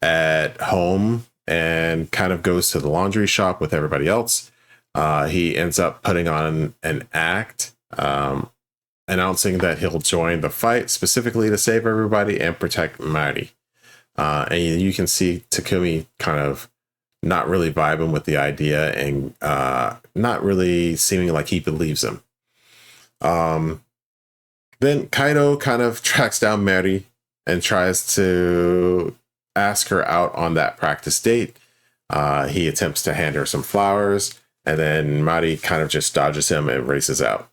at home and kind of goes to the laundry shop with everybody else. He ends up putting on an act, announcing that he'll join the fight specifically to save everybody and protect Mari. And you can see Takumi kind of not really vibing with the idea and not really seeming like he believes him. Then Kaido kind of tracks down Mari and tries to ask her out on that practice date. He attempts to hand her some flowers, and then Mari kind of just dodges him and races off.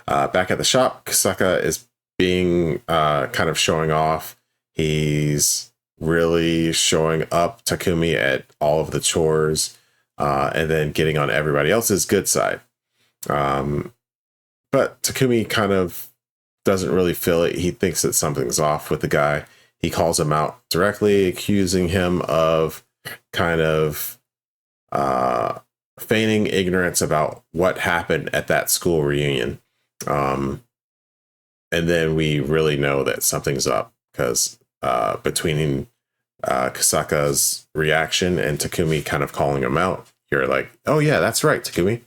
Back at the shop, Kusaka is being kind of showing off. He's really showing up Takumi at all of the chores, and then getting on everybody else's good side. But Takumi kind of doesn't really feel it. He thinks that something's off with the guy. He calls him out directly, accusing him of kind of feigning ignorance about what happened at that school reunion. And then we really know that something's up, because between Kusaka's reaction and Takumi kind of calling him out, you're like, oh yeah, that's right, Takumi.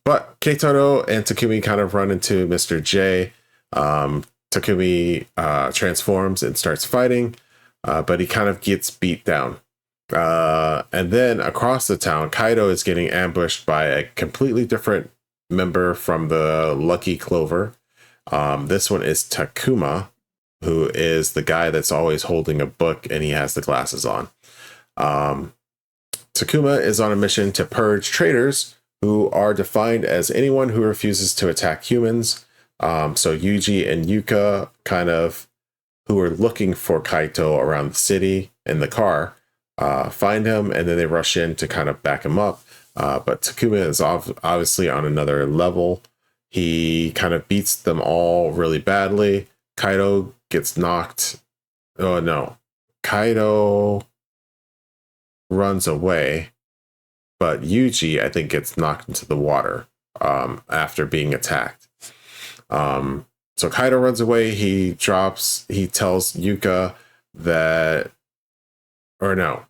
But Keitaro and Takumi kind of run into Mr. J. Takumi transforms and starts fighting, but he kind of gets beat down. And then across the town, Kaido is getting ambushed by a completely different member from the Lucky Clover. This one is Takuma, who is the guy that's always holding a book and he has the glasses on. Takuma is on a mission to purge traitors, who are defined as anyone who refuses to attack humans. So Yuji and Yuka, kind of, who are looking for Kaito around the city in the car, find him, and then they rush in to kind of back him up. But Takuma is obviously on another level. He kind of beats them all really badly. Kaito gets knocked. Oh no. Kaito runs away, but Yuji, I think, gets knocked into the water after being attacked. So Kaido runs away. He tells Yuka that, or no.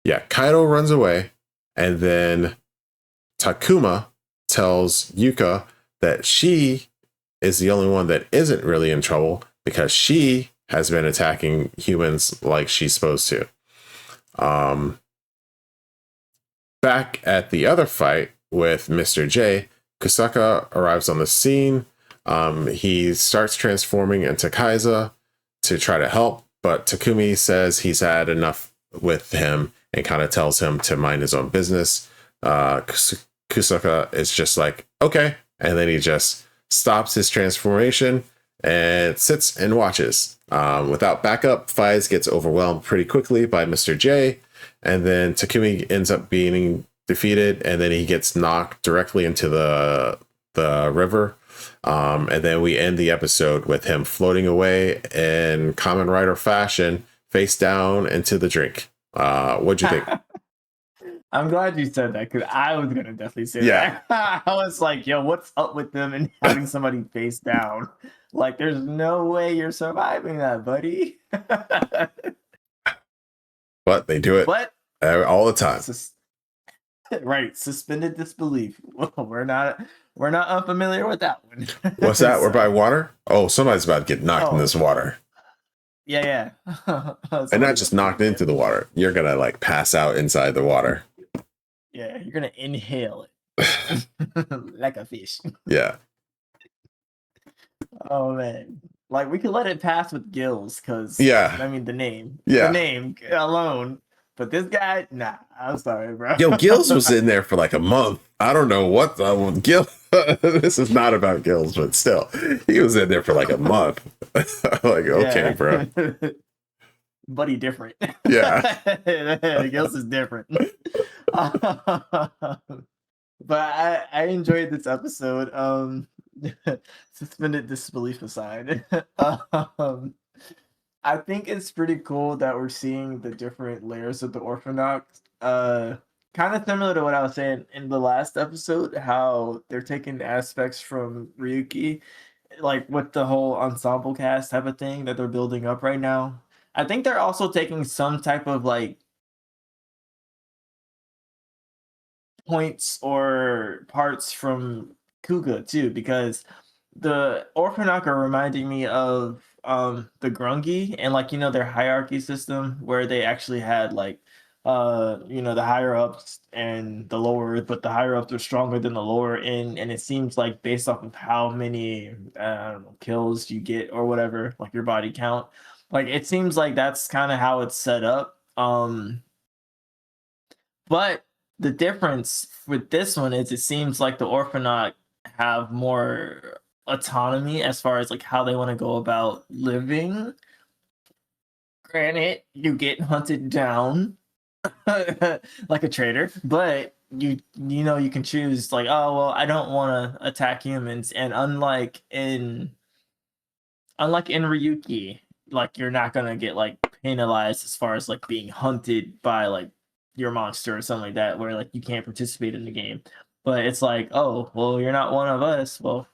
Yeah, Kaido runs away, and then Takuma tells Yuka that she is the only one that isn't really in trouble because she has been attacking humans like she's supposed to. Back at the other fight with Mr. J, Kusaka arrives on the scene. He starts transforming into Kaiza to try to help, but Takumi says he's had enough with him and kind of tells him to mind his own business. Kusaka is just like, okay. And then he just stops his transformation and sits and watches. Without backup, Faiz gets overwhelmed pretty quickly by Mr. J. And then Takumi ends up being defeated, and then he gets knocked directly into the river. And then we end the episode with him floating away in Kamen Rider fashion, face down into the drink. What'd you think? I'm glad you said that because I was gonna definitely say Yeah. that. I was like, yo, what's up with them and having somebody face down? Like, there's no way you're surviving that, buddy. But they do it But all the time. Right, suspended disbelief. We're not unfamiliar with that one. What's that? We're by water? Oh, somebody's about to get knocked in this water. Yeah. And not just knocked into the water. You're going to like pass out inside the water. Yeah, you're going to inhale it like a fish. Yeah. Oh, man. Like, we could let it pass with gills because, I mean, the name. Yeah. The name alone. But this guy, nah, I'm sorry, bro. Yo, Gills was in there for like a month. I don't know what Gil. This is not about Gills, but still, he was in there for like a month. Like, okay, bro. Buddy, different. Yeah. Gills is different. But I enjoyed this episode. Suspended disbelief aside. I think it's pretty cool that we're seeing the different layers of the Orphanox. Kind of similar to what I was saying in the last episode, how they're taking aspects from Ryuki, like with the whole ensemble cast type of thing that they're building up right now. I think they're also taking some type of like points or parts from Kuga too, because the Orphanoch are reminding me of the Grungy and like their hierarchy system where they actually had like the higher ups and the lower, but the higher ups are stronger than the lower end, and it seems like based off of how many I don't know, kills you get or whatever, like your body count, like it seems like that's kind of how it's set up. But the difference with this one is it seems like the Orphanoch have more autonomy as far as like how they want to go about living. Granted, you get hunted down like a traitor, but you can choose like, oh well, I don't want to attack humans, and unlike in Ryuki, like you're not gonna get like penalized as far as like being hunted by like your monster or something like that, where like you can't participate in the game. But it's like, oh well, you're not one of us. Well,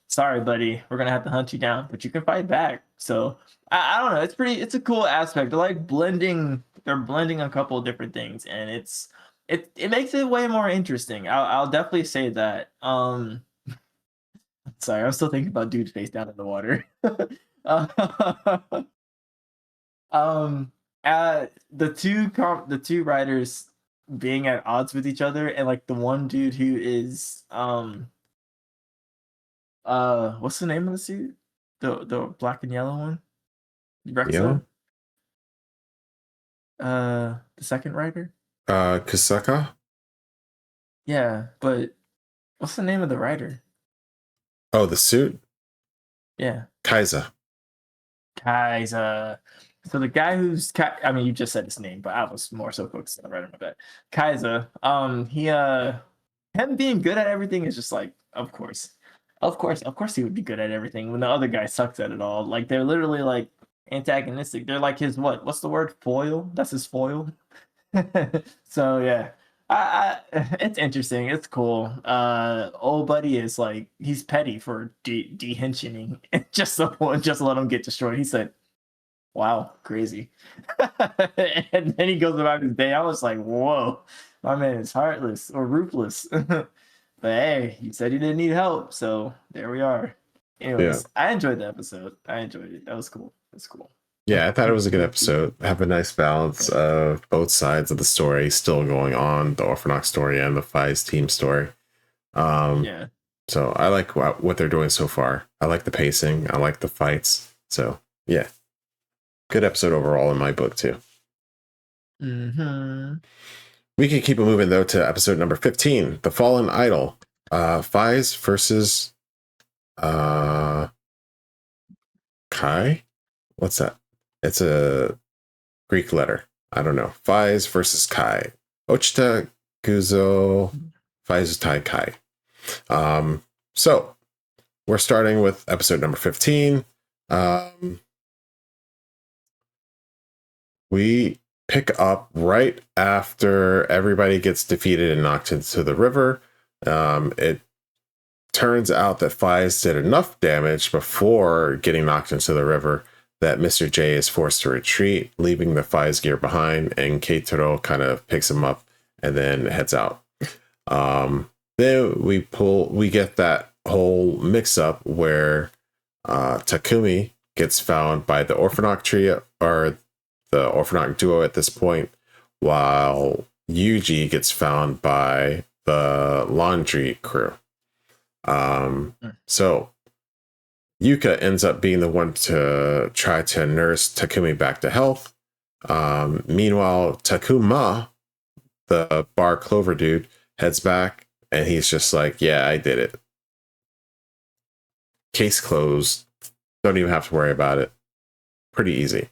sorry, buddy, we're gonna have to hunt you down, but you can fight back. So I don't know. It's a cool aspect. They're like blending. They're blending a couple of different things, and it makes it way more interesting. I'll definitely say that. Sorry, I'm still thinking about dude's face down in the water. The two riders being at odds with each other, and like the one dude who is what's the name of the suit? The black and yellow one? Yellow? The second rider? Kusaka? Yeah, but what's the name of the rider? Oh, the suit? Yeah. Kaiza. So the guy who's I mean, you just said his name, but I was more so focused on the rider, my bad. Kaiza. Him being good at everything is just like, of course he would be good at everything when the other guy sucks at it all. Like they're literally like antagonistic. They're like his what's the word? Foil? That's his foil. So yeah. It's interesting. It's cool. Old buddy is like, he's petty for dehensioning just to let him get destroyed. He said, "Wow, crazy." And then he goes about his day. I was like, "Whoa, my man is heartless or ruthless." But hey, he said he didn't need help, so there we are. Anyways, yeah. I enjoyed the episode. I enjoyed it. That was cool. That's cool. Yeah, I thought it was a good episode. Have a nice balance of both sides of the story still going on, the Orphanoch story and the Faiz team story. Yeah. So I like what they're doing so far. I like the pacing. I like the fights. So yeah, good episode overall in my book too. Mm-hmm. We can keep it moving though to episode number 15, The Fallen Idol. Faiz versus Kai. What's that? It's a Greek letter. I don't know. Faiz versus Kai. Ochita Guzo Faiz Tai Kai. So we're starting with episode number 15. We pick up right after everybody gets defeated and knocked into the river. It turns out that Faiz did enough damage before getting knocked into the river that Mr. J is forced to retreat, leaving the Faiz gear behind, and Keitaro kind of picks him up and then heads out. Then we get that whole mix up where Takumi gets found by the Orphanaut trio, or the Orphanaut duo at this point, while Yuji gets found by the laundry crew. So Yuka ends up being the one to try to nurse Takumi back to health. Meanwhile, Takuma, the bar clover dude, heads back and he's just like, yeah, I did it. Case closed. Don't even have to worry about it. Pretty easy.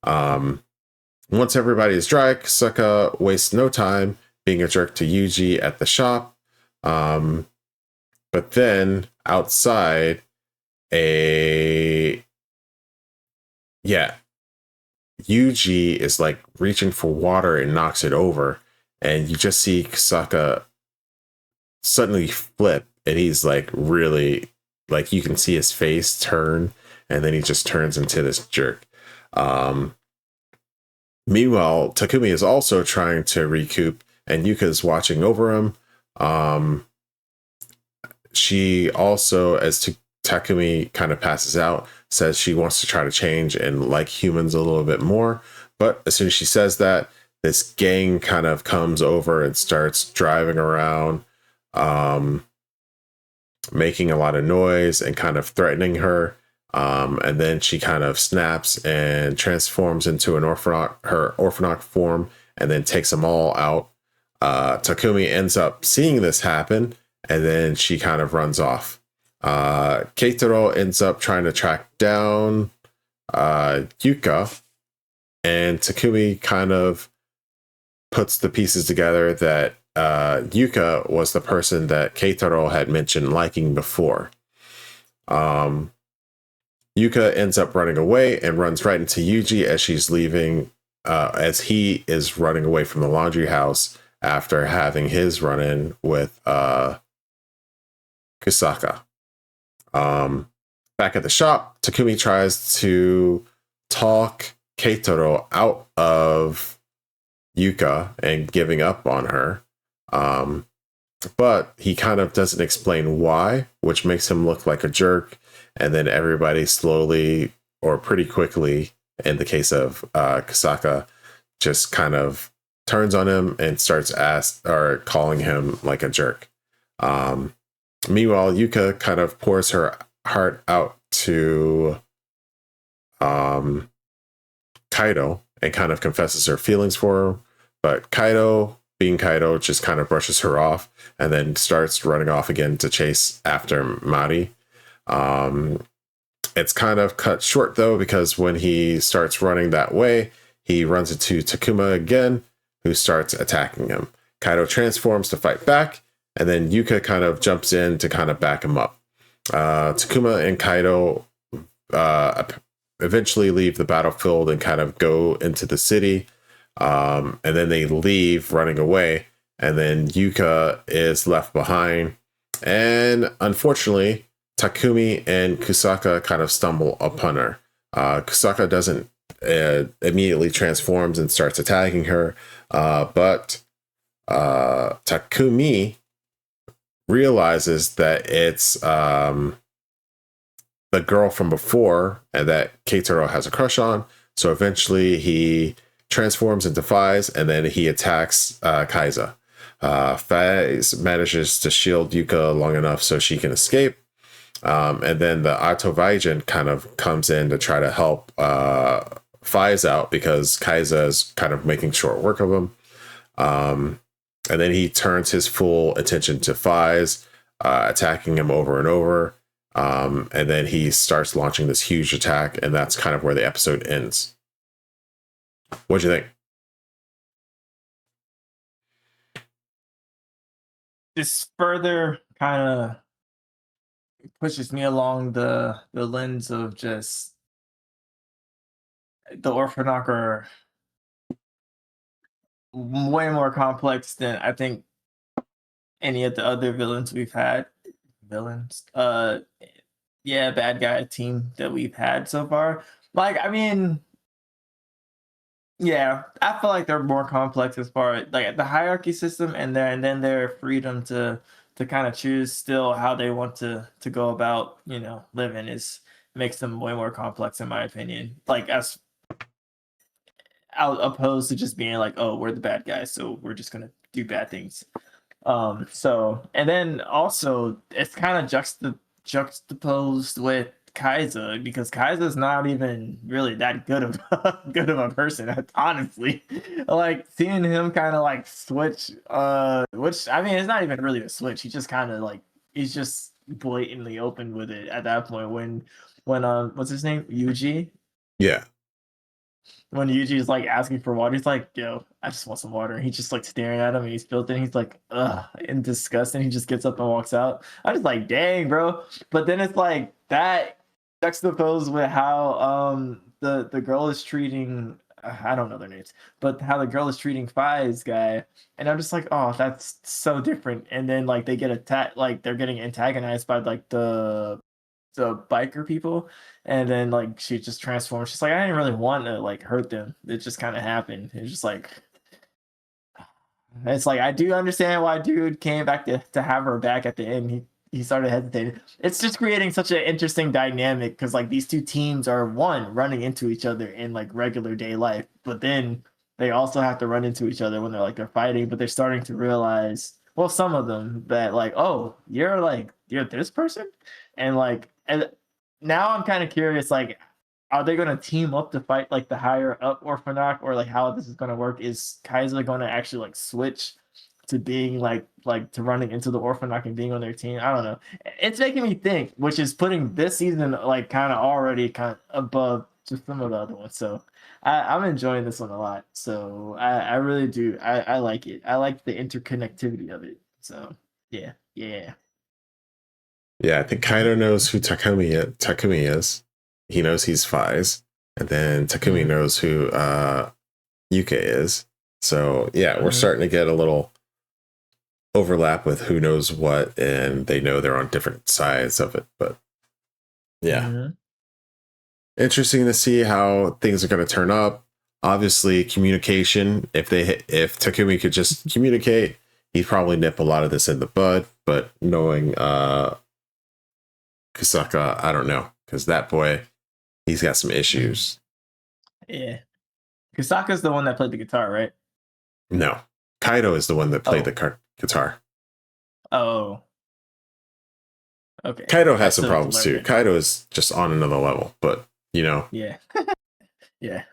Once everybody is dry, Kusaka wastes no time being a jerk to Yuji at the shop. But then outside, Yuji is like reaching for water and knocks it over, and you just see Kusaka suddenly flip, and he's like really, like, you can see his face turn, and then he just turns into this jerk. Meanwhile, Takumi is also trying to recoup, and Yuka's watching over him. She also, as Takumi kind of passes out, says she wants to try to change and like humans a little bit more. But as soon as she says that, this gang kind of comes over and starts driving around, making a lot of noise and kind of threatening her. And then she kind of snaps and transforms into her Orphanaut form, and then takes them all out. Takumi ends up seeing this happen, and then she kind of runs off. Keitaro ends up trying to track down Yuka, and Takumi kind of puts the pieces together that Yuka was the person that Keitaro had mentioned liking before. Yuka ends up running away and runs right into Yuji as she's leaving, as he is running away from the laundry house after having his run-in with Kusaka. Back at the shop, Takumi tries to talk Keitaro out of Yuka and giving up on her. But he kind of doesn't explain why, which makes him look like a jerk. And then everybody slowly, or pretty quickly, in the case of Kusaka, just kind of turns on him and starts calling him like a jerk. Meanwhile, Yuka kind of pours her heart out to Kaido and kind of confesses her feelings for him. But Kaido, being Kaido, just kind of brushes her off and then starts running off again to chase after Mari. It's kind of cut short, though, because when he starts running that way, he runs into Takuma again, who starts attacking him. Kaido transforms to fight back, and then Yuka kind of jumps in to kind of back him up. Takuma and Kaido eventually leave the battlefield and kind of go into the city. And then they leave running away. And then Yuka is left behind. And unfortunately, Takumi and Kusaka kind of stumble upon her. Kusaka doesn't immediately transforms and starts attacking her. But Takumi realizes that it's the girl from before and that Keitaro has a crush on. So eventually he transforms into Faiz, and then he attacks Kaiza. Faiz manages to shield Yuka long enough so she can escape. And then the Atovaijin kind of comes in to try to help Faiz out because Kaiza is kind of making short work of him. And then he turns his full attention to Faiz, attacking him over and over. And then he starts launching this huge attack, and that's kind of where the episode ends. What'd you think? This further kind of pushes me along the lens of just the Orphanok are way more complex than I think any of the other villains we've had. Villains, yeah, bad guy team that we've had so far. Like, I mean, yeah, I feel like they're more complex as far as like the hierarchy system, and then their freedom to kind of choose still how they want to go about living is makes them way more complex in my opinion. Like as opposed to just being like, oh, we're the bad guys, so we're just gonna do bad things. So and then also it's kind of juxtaposed with Kaiza because Kaiza's not even really that good of good of a person, honestly. Like seeing him kind of like switch, which I mean it's not even really a switch. He just kind of like he's just blatantly open with it at that point when what's his name? Yuji? Yeah. When Yuji's like asking for water, he's like, yo, I just want some water. And he's just like staring at him and he's spilled it. And he's like, ugh, in disgust. And he just gets up and walks out. I'm just like, dang, bro. But then it's like that juxtaposed with how the girl is treating I don't know their names, but how the girl is treating Faiz guy. And I'm just like, oh, that's so different. And then like they get attacked, like they're getting antagonized by like the biker people, and then like she just transforms. She's like, I didn't really want to like hurt them. It just kind of happened. It's just like it's like I do understand why dude came back to have her back at the end. He started hesitating. It's just creating such an interesting dynamic because like these two teams are one running into each other in like regular day life, but then they also have to run into each other when they're fighting, but they're starting to realize, well, some of them that like, oh, you're this person, and like and now I'm kind of curious, like, are they going to team up to fight like the higher up Orphanok, or like how this is going to work? Is Kaiser going to actually like switch to being like to running into the Orphanok and being on their team? I don't know. It's making me think, which is putting this season like kind of already kind of above just some of the other ones. So I'm enjoying this one a lot. So I really do. I like it. I like the interconnectivity of it. So yeah, yeah. Yeah, I think Kaido knows who Takumi is. He knows he's Faiz. And then Takumi knows who Yuke is. So yeah, we're starting to get a little overlap with who knows what, and they know they're on different sides of it. But yeah. Interesting to see how things are going to turn up. Obviously, communication. If Takumi could just communicate, he'd probably nip a lot of this in the bud. But knowing Kusaka, I don't know, because that boy, he's got some issues. Yeah. Kusaka's the one that played the guitar, right? No. Kaido is the one that played the guitar. Oh. Okay. Kaido has some problems too. Kaido is just on another level, but Yeah. Yeah.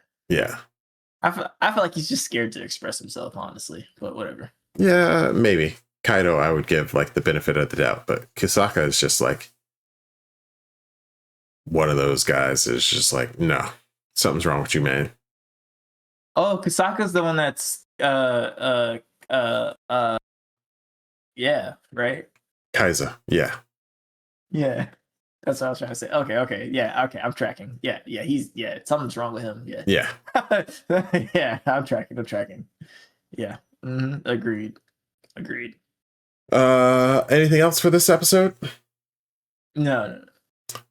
I feel like he's just scared to express himself, honestly, but whatever. Yeah, maybe. Kaido, I would give like the benefit of the doubt, but Kusaka is just like one of those guys is just like, no, something's wrong with you, man. Oh, Kusaka's the one that's yeah, right? Kaiza, yeah. Yeah. That's what I was trying to say. Okay. Yeah, okay, I'm tracking. Yeah, something's wrong with him. Yeah. Yeah. Yeah, I'm tracking. Yeah. Agreed. Anything else for this episode? No.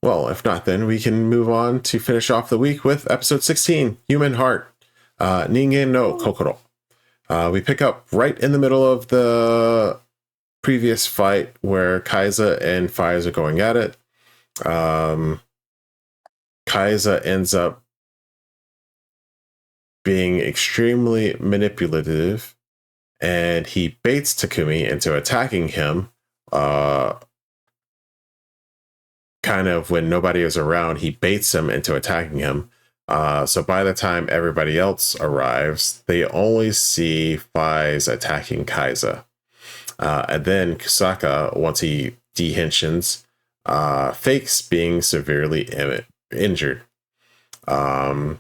Well, if not, then we can move on to finish off the week with episode 16, Human Heart, Ningen no Kokoro. We pick up right in the middle of the previous fight where Kaiza and Faiz are going at it. Kaiza ends up being extremely manipulative, and he baits Takumi into attacking him. Kind of when nobody is around, he baits him into attacking him. So by the time everybody else arrives, they only see Faiz attacking Kaiza. And then Kusaka, once he dehensions, fakes being severely injured. And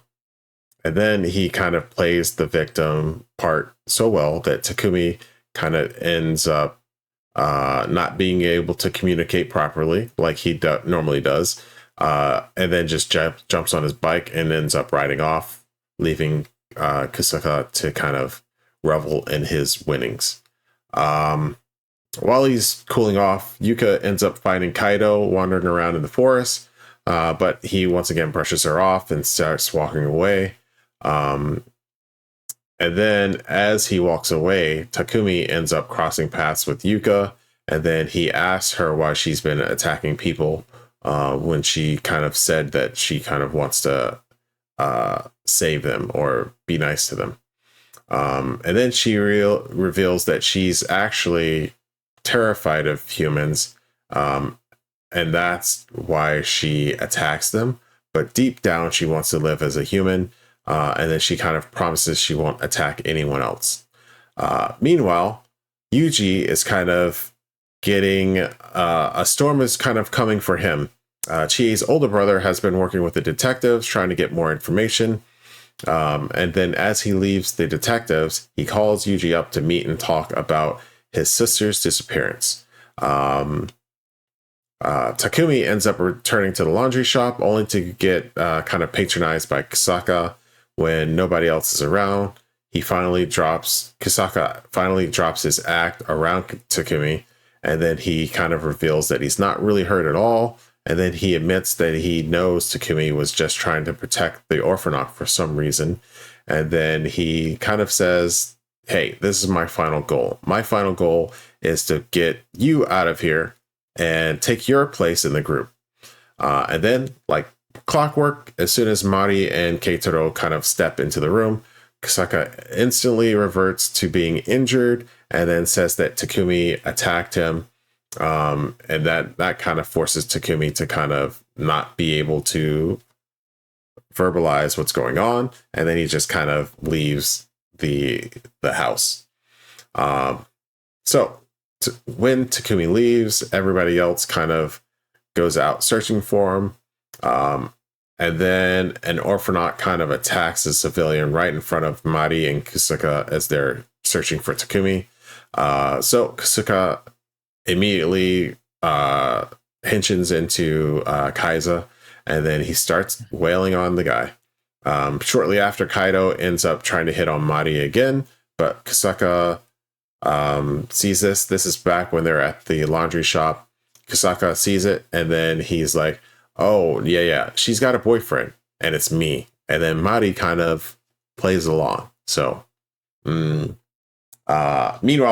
then he kind of plays the victim part so well that Takumi kind of ends up not being able to communicate properly like he normally does, and then just jumps on his bike and ends up riding off, leaving Kusaka to kind of revel in his winnings. While he's cooling off, Yuka ends up finding Kaido wandering around in the forest, but he once again brushes her off and starts walking away. And then as he walks away, Takumi ends up crossing paths with Yuka, and then he asks her why she's been attacking people when she kind of said that she kind of wants to save them or be nice to them. And then she reveals that she's actually terrified of humans, and that's why she attacks them. But deep down, she wants to live as a human, and then she kind of promises she won't attack anyone else. Meanwhile, Yuji is kind of getting a storm is kind of coming for him. Chie's older brother has been working with the detectives trying to get more information. And then as he leaves the detectives, he calls Yuji up to meet and talk about his sister's disappearance. Takumi ends up returning to the laundry shop only to get kind of patronized by Kusaka when nobody else is around. Kusaka finally drops his act around Takumi, and then he kind of reveals that he's not really hurt at all. And then he admits that he knows Takumi was just trying to protect the orphanage for some reason. And then he kind of says, hey, this is my final goal. My final goal is to get you out of here and take your place in the group. And then, like clockwork, as soon as Mari and Keitaro kind of step into the room, Kusaka instantly reverts to being injured and then says that Takumi attacked him. And that kind of forces Takumi to kind of not be able to verbalize what's going on, and then he just kind of leaves the house. So when Takumi leaves, everybody else kind of goes out searching for him, and then an orphanaut kind of attacks a civilian right in front of Mari and Kusaka as they're searching for Takumi. So Kusaka immediately henshins into Kaiza, and then he starts wailing on the guy. Shortly after, Kaido ends up trying to hit on Mari again, but Kusaka sees this. This is back when they're at the laundry shop. Kusaka sees it, and then he's like, oh, yeah, she's got a boyfriend, and it's me. And then Mari kind of plays along. So, meanwhile,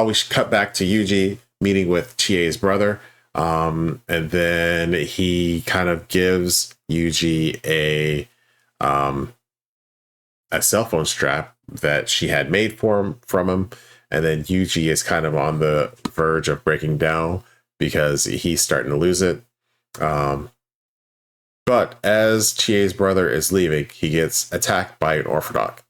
we should cut back to Yuji meeting with Chie's brother. And then he kind of gives Yuji a cell phone strap that she had made from him. And then Yuji is kind of on the verge of breaking down because he's starting to lose it. But as Chie's brother is leaving, he gets attacked by an orphanage.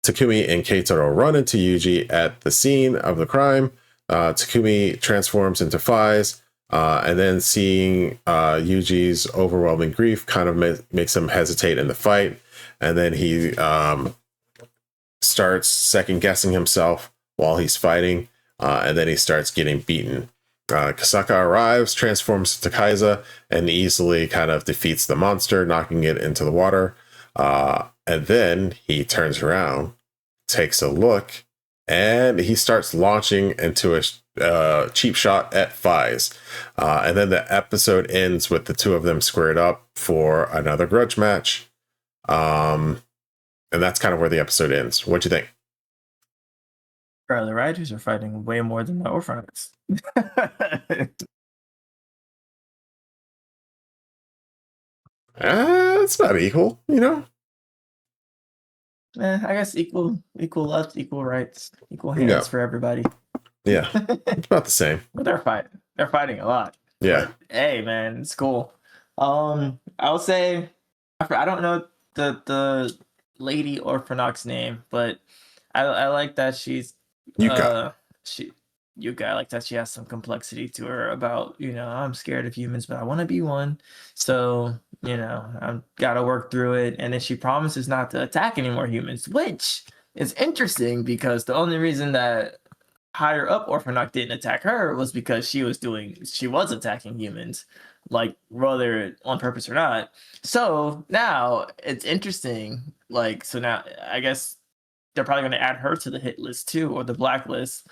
Takumi and Keitaro run into Yuji at the scene of the crime. Takumi transforms into Faiz, and then seeing Yuji's overwhelming grief kind of makes him hesitate in the fight. And then he starts second guessing himself while he's fighting, and then he starts getting beaten. Kusaka arrives, transforms into Kaiza, and easily kind of defeats the monster, knocking it into the water. And then he turns around, takes a look, and he starts launching into a cheap shot at Faiz. And then the episode ends with the two of them squared up for another grudge match. And that's kind of where the episode ends. What'd you think? Bro, the Riders are fighting way more than the orphanages. It's not equal, you know? I guess equal left, equal rights, equal hands for everybody. Yeah, it's about the same. But they're fighting a lot. Yeah. But, hey, man, it's cool. I'll say I don't know the lady orphanog's name, but I like that she's Yuka. Yuka. I like that she has some complexity to her about, I'm scared of humans, but I want to be one. So, I've got to work through it. And then she promises not to attack any more humans, which is interesting because the only reason that higher up Orphanoch didn't attack her was because she was attacking humans, like whether on purpose or not. So now it's interesting. Like, so now I guess they're probably going to add her to the hit list too, or the blacklist,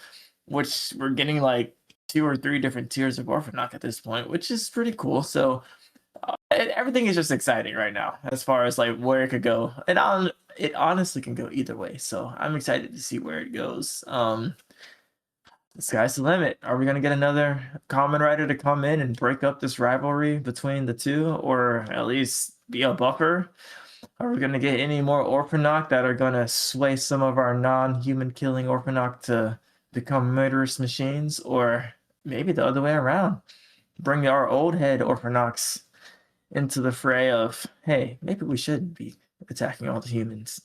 which we're getting like 2 or 3 different tiers of Orphanoch at this point, which is pretty cool. So everything is just exciting right now as far as like where it could go. It honestly can go either way. So I'm excited to see where it goes. The sky's the limit. Are we going to get another Kamen Rider to come in and break up this rivalry between the two, or at least be a buffer? Are we going to get any more Orphanoch that are going to sway some of our non-human killing Orphanoch to become murderous machines? Or maybe the other way around. Bring our old head Orphanochs into the fray of, hey, maybe we shouldn't be attacking all the humans.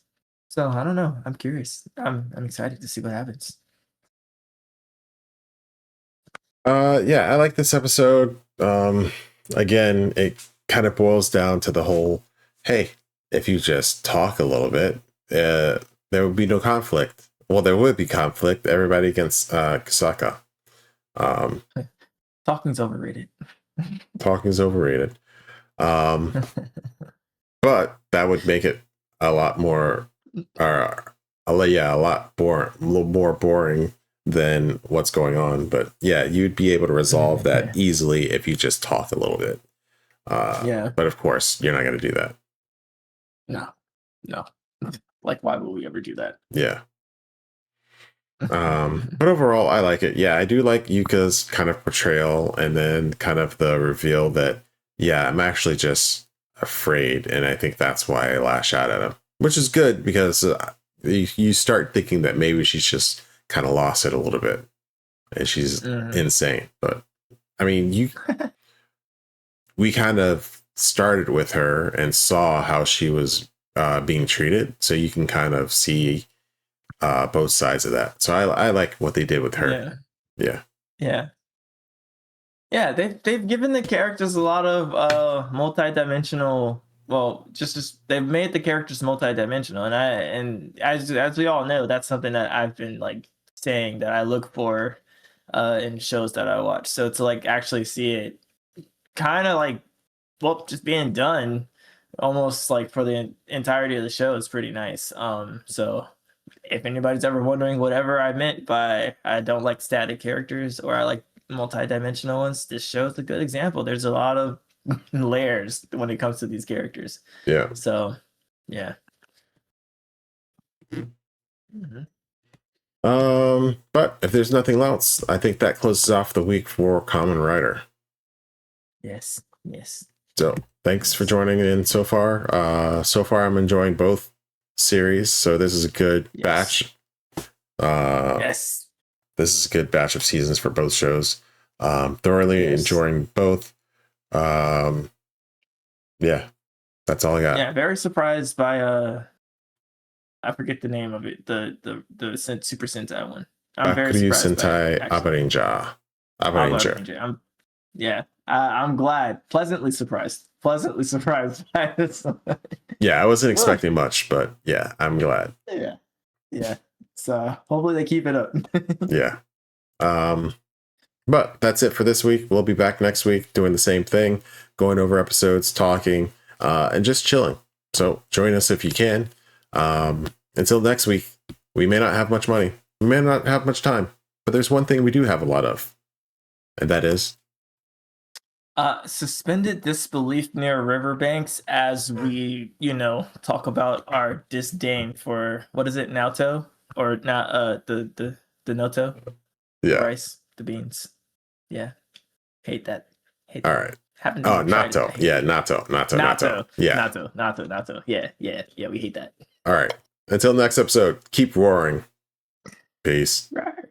So I don't know. I'm curious. I'm excited to see what happens. Yeah, I like this episode. Again, it kind of boils down to the whole, hey, if you just talk a little bit, there would be no conflict. Well, there would be conflict. Everybody against Kusaka. Talking's overrated. Talking's overrated. But that would make it a lot more, a lot more boring than what's going on. But yeah, you'd be able to resolve that easily if you just talk a little bit. Yeah. But of course, you're not going to do that. No. Like, why would we ever do that? Yeah. But overall, I like it. Yeah, I do like Yuka's kind of portrayal, and then kind of the reveal that, yeah, I'm actually just afraid, and I think that's why I lash out at him, which is good because you start thinking that maybe she's just kind of lost it a little bit, and she's insane. But I mean, we kind of started with her and saw how she was being treated, so you can kind of see both sides of that. So I like what they did with her. Yeah. They've given the characters a lot of multi-dimensional. Well, just they've made the characters multi-dimensional, and as we all know, that's something that I've been like saying that I look for in shows that I watch. So to like actually see it kind of like, well, just being done almost like for the entirety of the show is pretty nice. So if anybody's ever wondering whatever I meant by I don't like static characters or I like multi-dimensional ones, this show's a good example. There's a lot of layers when it comes to these characters. Yeah. So, yeah. But if there's nothing else, I think that closes off the week for Kamen Rider. Yes. So thanks for joining in so far. So far, I'm enjoying both series. So this is a good batch. Yes. This is a good batch of seasons for both shows. Thoroughly enjoying both. Yeah, that's all I got. Yeah, very surprised by I forget the name of it. The Super Sentai one. I'm very surprised. Sentai Abaranger. I'm glad. Pleasantly surprised by this. Yeah, I wasn't expecting much, but yeah, I'm glad. Yeah. So hopefully they keep it up. Yeah. But that's it for this week. We'll be back next week doing the same thing, going over episodes, talking, and just chilling. So join us if you can. Until next week, we may not have much money. We may not have much time, but there's one thing we do have a lot of, and that is suspended disbelief near riverbanks as we, talk about our disdain for what is it, Naoto? Or not the Noto? Yeah. Rice, the beans. Yeah. Hate that. All right. Natto. Yeah, Natto. Yeah. Natto. Yeah, we hate that. All right. Until next episode, keep roaring. Peace. Right.